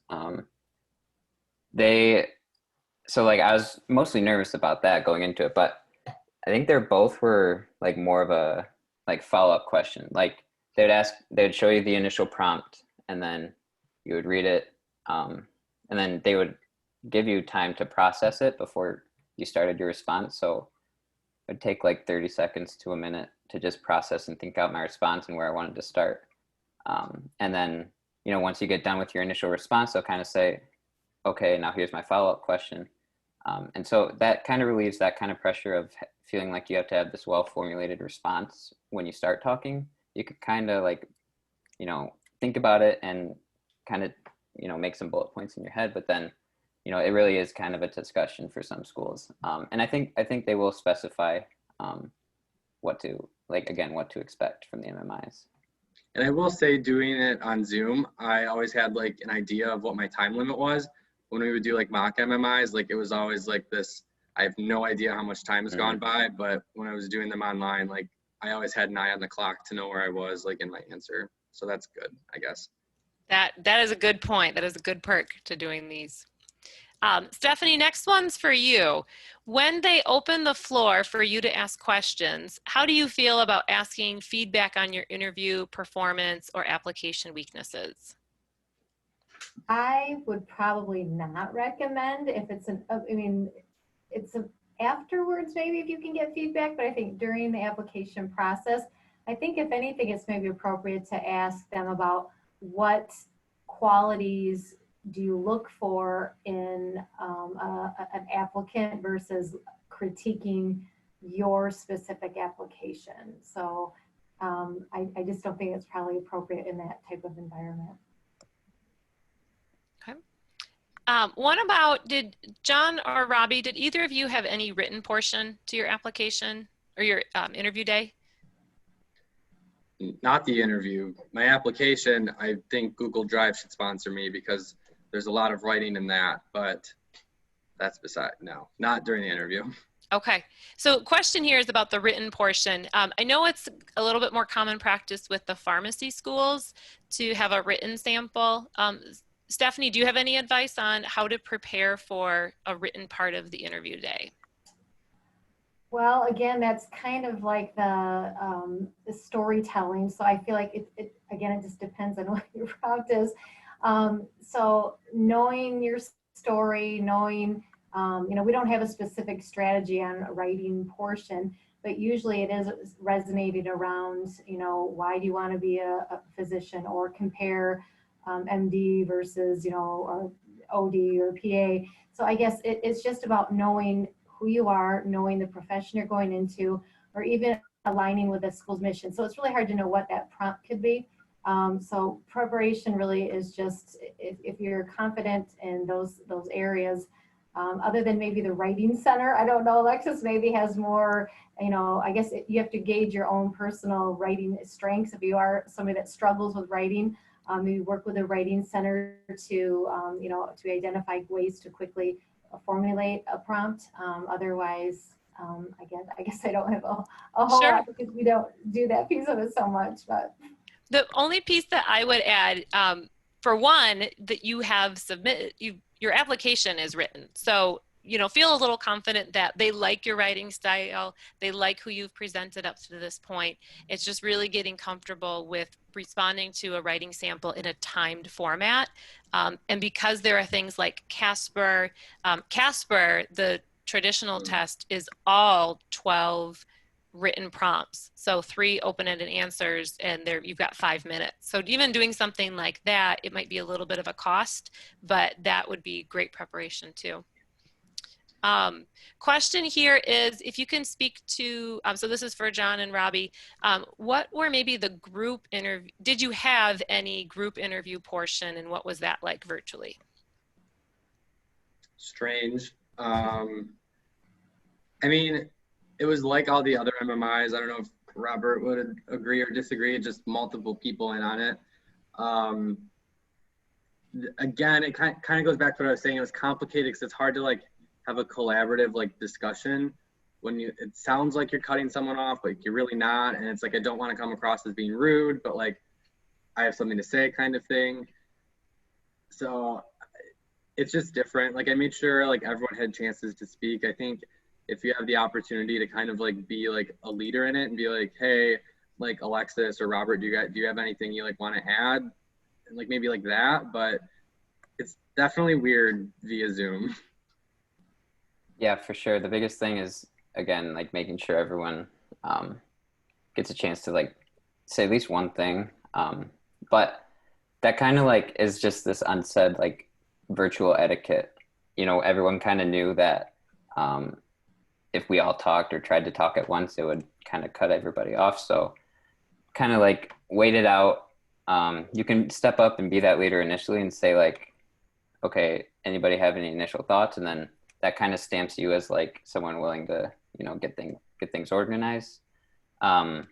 So like I was mostly nervous about that going into it, but I think they're both were like more of a like follow-up question. Like they'd show you the initial prompt, and then you would read it, and then they would give you time to process it before you started your response. So it would take like 30 seconds to a minute to just process and think out my response and where I wanted to start. And then, you know, once you get done with your initial response, they'll kind of say, okay, now here's my follow-up question. And so that kind of relieves that kind of pressure of feeling like you have to have this well-formulated response when you start talking. You could kind of like, you know, think about it and kind of, you know, make some bullet points in your head, but then, you know, it really is kind of a discussion for some schools. And I think they will specify what to, like, again, what to expect from the MMIs. And I will say, doing it on Zoom, I always had like an idea of what my time limit was. When we would do like mock MMIs, like it was always like this, I have no idea how much time has gone by, but when I was doing them online, like I always had an eye on the clock to know where I was like in my answer. So that's good, I guess. That is a good point. That is a good perk to doing these. Stephanie, next one's for you. When they open the floor for you to ask questions, how do you feel about asking feedback on your interview performance or application weaknesses? I would probably not recommend if it's I mean, afterwards, maybe if you can get feedback, but I think during the application process, I think if anything, it's maybe appropriate to ask them about what qualities do you look for in an applicant versus critiquing your specific application. So I just don't think it's probably appropriate in that type of environment. Okay. What about, did John or Robbie, did either of you have any written portion to your application or your interview day? Not the interview. My application, I think Google Drive should sponsor me because there's a lot of writing in that, but that's beside, no, not during the interview. Okay, so question here is about the written portion. I know it's a little bit more common practice with the pharmacy schools to have a written sample. Stephanie, do you have any advice on how to prepare for a written part of the interview day? Well, again, that's kind of like the storytelling. So I feel like it just depends on what your prompt is. So knowing your story, knowing, we don't have a specific strategy on a writing portion, but usually it is resonating around, why do you want to be a physician, or compare MD versus, or OD or PA. So I guess it's just about knowing who you are, knowing the profession you're going into, or even aligning with the school's mission. So it's really hard to know what that prompt could be. So preparation really is just, if you're confident in those areas, other than maybe the writing center, I don't know, Alexis maybe has more, I guess you have to gauge your own personal writing strengths. If you are somebody that struggles with writing, maybe work with a writing center to, to identify ways to quickly formulate a prompt. Otherwise, I guess I don't have a whole Sure. lot because we don't do that piece of it so much. But The only piece that I would add, for one, that you have submitted, your application is written. So, feel a little confident that they like your writing style. They like who you've presented up to this point. It's just really getting comfortable with responding to a writing sample in a timed format. And because there are things like Casper, the traditional test is all 12 written prompts. So 3 open-ended answers, and there you've got 5 minutes. So even doing something like that, it might be a little bit of a cost, but that would be great preparation too. Question here is if you can speak to, so this is for John and Robbie, what were maybe the group interview, did you have any group interview portion, and what was that like virtually? Strange. I mean, it was like all the other MMIs. I don't know if Robert would agree or disagree, just multiple people in on it. Again, it kind of goes back to what I was saying. It was complicated because it's hard to have a collaborative discussion when it sounds like you're cutting someone off, but you're really not. And it's I don't want to come across as being rude, but I have something to say kind of thing. So it's just different. I made sure everyone had chances to speak. I think if you have the opportunity to kind of be a leader in it and be hey, Alexis or Robert, do you have anything you want to add? And maybe that, but it's definitely weird via Zoom. Yeah, for sure. The biggest thing is, again, making sure everyone gets a chance to say at least one thing. But that kind of is just this unsaid virtual etiquette. Everyone kind of knew that if we all talked or tried to talk at once, it would kind of cut everybody off. So kind of wait it out. You can step up and be that leader initially and say okay, anybody have any initial thoughts? And then that kind of stamps you as someone willing to, get things organized. But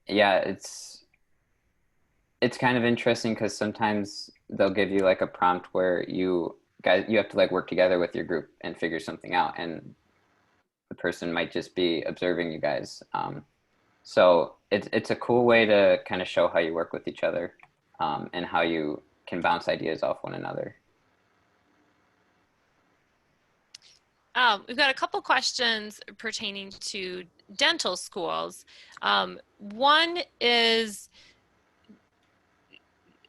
yeah, it's kind of interesting because sometimes they'll give you a prompt where you have to work together with your group and figure something out, and the person might just be observing you guys. So it's a cool way to kind of show how you work with each other, and how you can bounce ideas off one another. We've got a couple questions pertaining to dental schools. One is,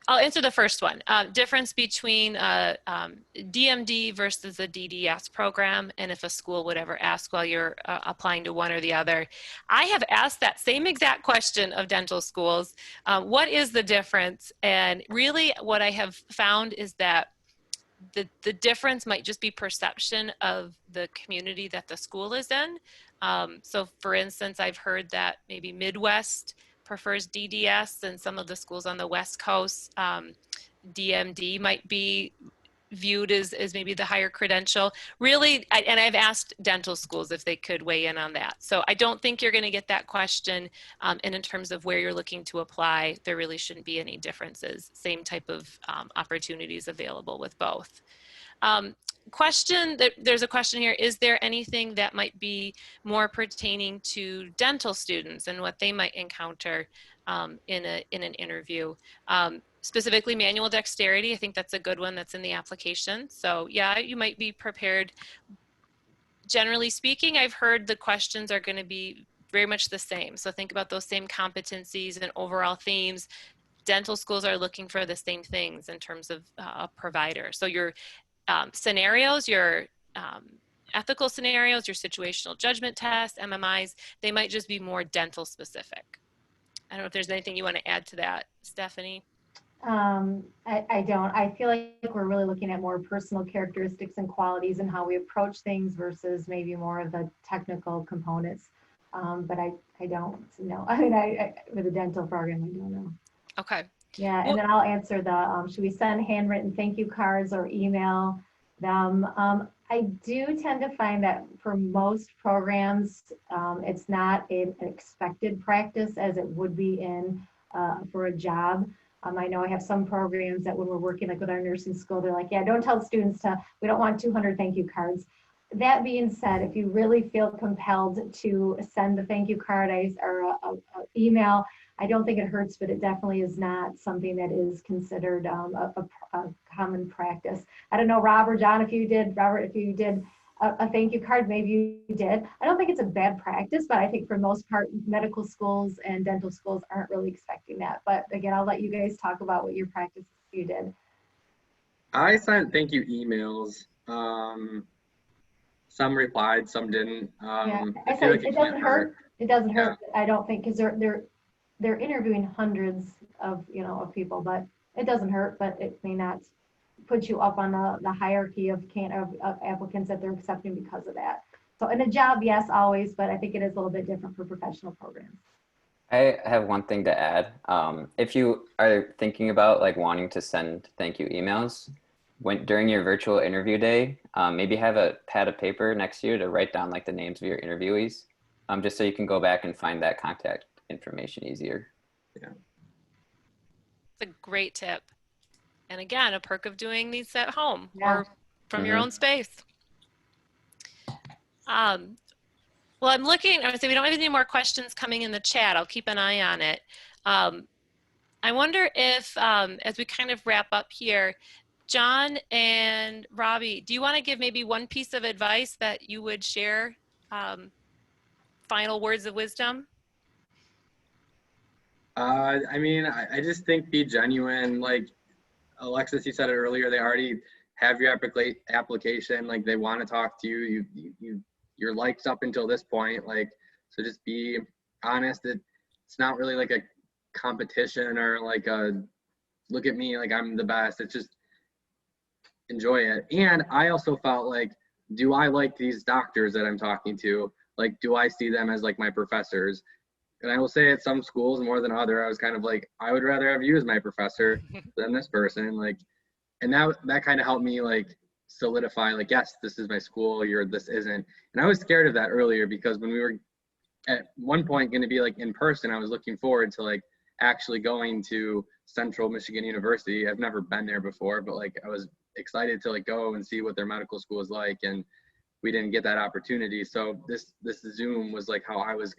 I'll answer the first one. Difference between DMD versus a DDS program, and if a school would ever ask while you're applying to one or the other. I have asked that same exact question of dental schools. What is the difference? And really what I have found is that the difference might just be perception of the community that the school is in. So for instance, I've heard that maybe Midwest prefers DDS, and some of the schools on the West Coast, DMD might be viewed as maybe the higher credential. Really, and I've asked dental schools if they could weigh in on that. So I don't think you're going to get that question. And in terms of where you're looking to apply, there really shouldn't be any differences. Same type of opportunities available with both. There's a question here, is there anything that might be more pertaining to dental students and what they might encounter in an interview? Specifically manual dexterity, I think that's a good one that's in the application. So yeah, you might be prepared. Generally speaking, I've heard the questions are going to be very much the same. So think about those same competencies and overall themes. Dental schools are looking for the same things in terms of a provider. So your scenarios, your ethical scenarios, your situational judgment tests, MMIs, they might just be more dental specific. I don't know if there's anything you want to add to that, Stephanie. I don't. I feel like we're really looking at more personal characteristics and qualities and how we approach things versus maybe more of the technical components. But I don't know. I mean, with a dental program, I don't know. Okay. Yeah, and then I'll answer the, should we send handwritten thank you cards or email them? I do tend to find that for most programs, it's not an expected practice as it would be in for a job. I know I have some programs that when we're working like with our nursing school, they're like, yeah, don't tell students we don't want 200 thank you cards. That being said, if you really feel compelled to send the thank you card or a email, I don't think it hurts, but it definitely is not something that is considered a common practice. I don't know, Rob or John, if you did a thank you card, maybe you did. I don't think it's a bad practice, but I think for the most part, medical schools and dental schools aren't really expecting that. But again, I'll let you guys talk about what your practice you did. I sent thank you emails. Some replied, some didn't. Yeah, I feel like it doesn't hurt. It doesn't hurt. Yeah. I don't think, because they're interviewing hundreds of of people, but it doesn't hurt. But it may not put you up on the hierarchy of applicants that they're accepting because of that. So in a job, yes, always, but I think it is a little bit different for professional programs. I have one thing to add. If you are thinking about like wanting to send thank you emails, during your virtual interview day, maybe have a pad of paper next to you to write down like the names of your interviewees, just so you can go back and find that contact information easier. Yeah. It's a great tip. And again, a perk of doing these at home Yeah. or from your own space. Well, I'm looking, I would say we don't have any more questions coming in the chat. I'll keep an eye on it. I wonder if, as we kind of wrap up here, John and Robbie, do you want to give maybe one piece of advice that you would share? Final words of wisdom? I mean, I just think be genuine. Like Alexis, you said it earlier, they already have your application. Like they want to talk to you. You're liked up until this point. Like, so just be honest. It's not really like a competition or like a look at me like I'm the best. It's just enjoy it. And I also felt like, do I like these doctors that I'm talking to? Like, do I see them as like my professors? And I will say at some schools more than other, I was kind of like, I would rather have you as my professor than this person. Like, and that kind of helped me like solidify like, yes, this is my school, this isn't. And I was scared of that earlier because when we were at one point going to be like in person, I was looking forward to like actually going to Central Michigan University. I've never been there before, but like I was excited to like go and see what their medical school is like. And we didn't get that opportunity. So this Zoom was like how I was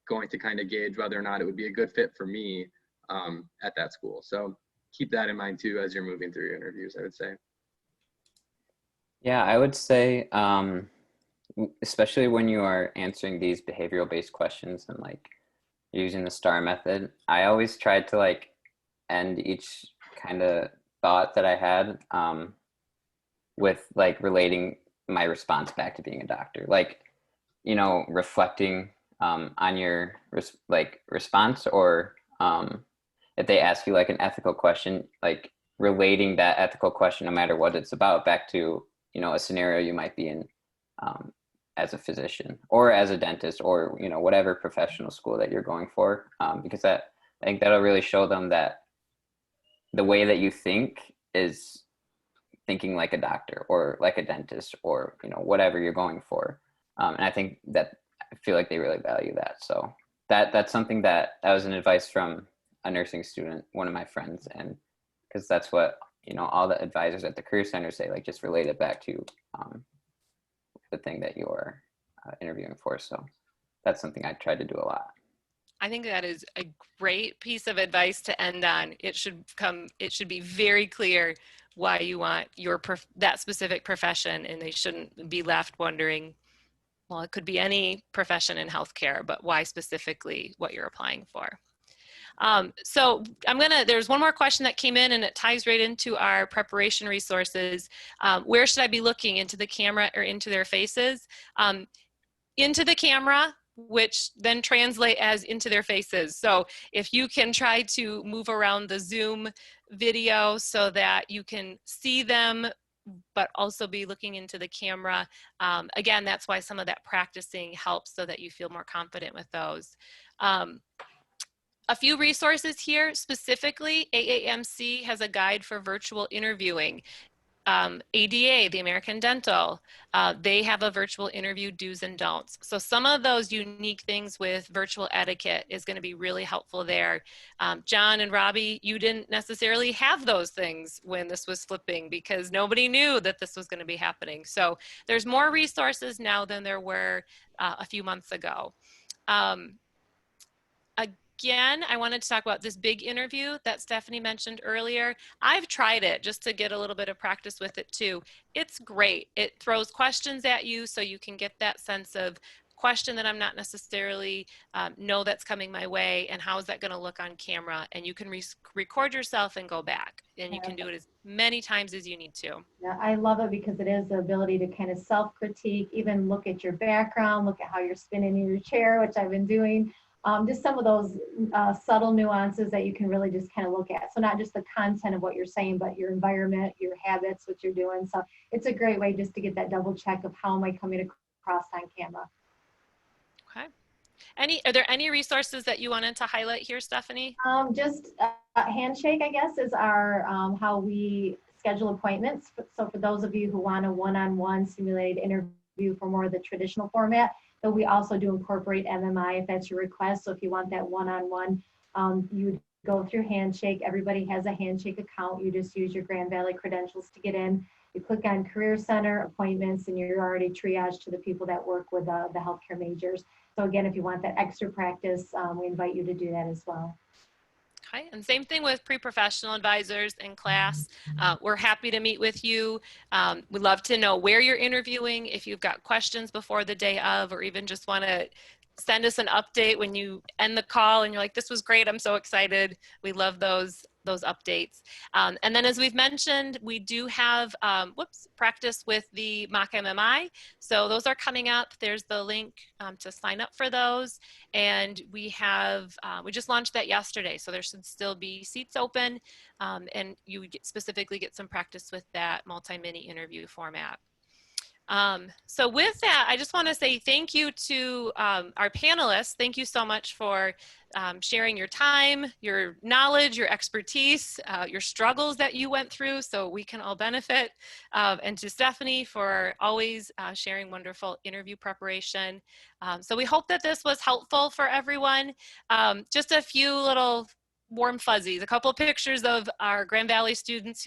going to kind of gauge whether or not it would be a good fit for me at that school. So keep that in mind too as you're moving through your interviews, I would say. Yeah, I would say, especially when you are answering these behavioral based questions and like using the STAR method, I always tried to like end each kind of thought that I had with like relating my response back to being a doctor, like, you know, reflecting on your response, or if they ask you like an ethical question, like relating that ethical question, no matter what it's about, back to, you know, a scenario you might be in as a physician or as a dentist, or, you know, whatever professional school that you're going for, because that, I think that'll really show them that the way that you think is thinking like a doctor or like a dentist, or, you know, whatever you're going for. And I think that, I feel like they really value that. So that's something that was an advice from a nursing student, one of my friends, and because that's what, you know, all the advisors at the Career Center say, like, just relate it back to the thing that you're interviewing for. So that's something I try to do a lot. I think that is a great piece of advice to end on. It should be very clear why you want that specific profession, and they shouldn't be left wondering, well, it could be any profession in healthcare, but why specifically what you're applying for. So there's one more question that came in, and it ties right into our preparation resources. Where should I be looking, into the camera or into their faces? Into the camera, which then translate as into their faces. So if you can try to move around the Zoom video so that you can see them, but also be looking into the camera. Again, that's why some of that practicing helps, so that you feel more confident with those. A few resources here, specifically AAMC has a guide for virtual interviewing. ADA, the American Dental, they have a virtual interview do's and don'ts. So some of those unique things with virtual etiquette is going to be really helpful there. John and Robbie, you didn't necessarily have those things when this was flipping, because nobody knew that this was going to be happening. So there's more resources now than there were a few months ago. Again, I wanted to talk about this big interview that Stephanie mentioned earlier. I've tried it just to get a little bit of practice with it too. It's great. It throws questions at you, so you can get that sense of question that I'm not necessarily know that's coming my way, and how is that going to look on camera, and you can record yourself and go back, and you can do it as many times as you need to. Yeah, I love it because it is the ability to kind of self-critique, even look at your background, look at how you're spinning in your chair, which I've been doing. Just some of those subtle nuances that you can really just kind of look at. So not just the content of what you're saying, but your environment, your habits, what you're doing. So it's a great way just to get that double check of how am I coming across on camera. Okay. Are there any resources that you wanted to highlight here, Stephanie? Just Handshake, I guess, is our how we schedule appointments. So for those of you who want a one-on-one simulated interview for more of the traditional format, but we also do incorporate MMI if that's your request. So if you want that one-on-one, you would go through Handshake. Everybody has a Handshake account. You just use your Grand Valley credentials to get in. You click on Career Center appointments, and you're already triaged to the people that work with the healthcare majors. So again, if you want that extra practice, we invite you to do that as well. Okay, and same thing with pre-professional advisors in class. We're happy to meet with you. We'd love to know where you're interviewing, if you've got questions before the day of, or even just want to send us an update when you end the call and you're like, this was great, I'm so excited. We love those updates. And then, as we've mentioned, we do have practice with the mock MMI. So those are coming up. There's the link to sign up for those. And we just launched that yesterday. So there should still be seats open, and you specifically get some practice with that multi-mini interview format. So with that, I just want to say thank you to our panelists. Thank you so much for sharing your time, your knowledge, your expertise, your struggles that you went through, so we can all benefit. And to Stephanie for always sharing wonderful interview preparation. So we hope that this was helpful for everyone. Just a few little warm fuzzies, a couple of pictures of our Grand Valley students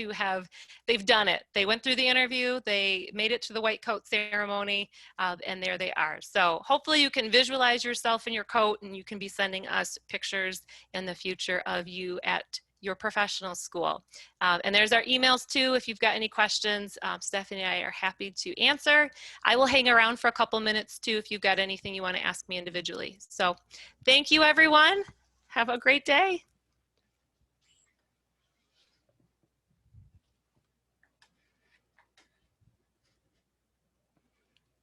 they've done it. They went through the interview, they made it to the white coat ceremony, and there they are. So hopefully you can visualize yourself in your coat, and you can be sending us pictures in the future of you at your professional school. And there's our emails too. If you've got any questions, Stephanie and I are happy to answer. I will hang around for a couple minutes too if you've got anything you want to ask me individually. So thank you, everyone. Have a great day.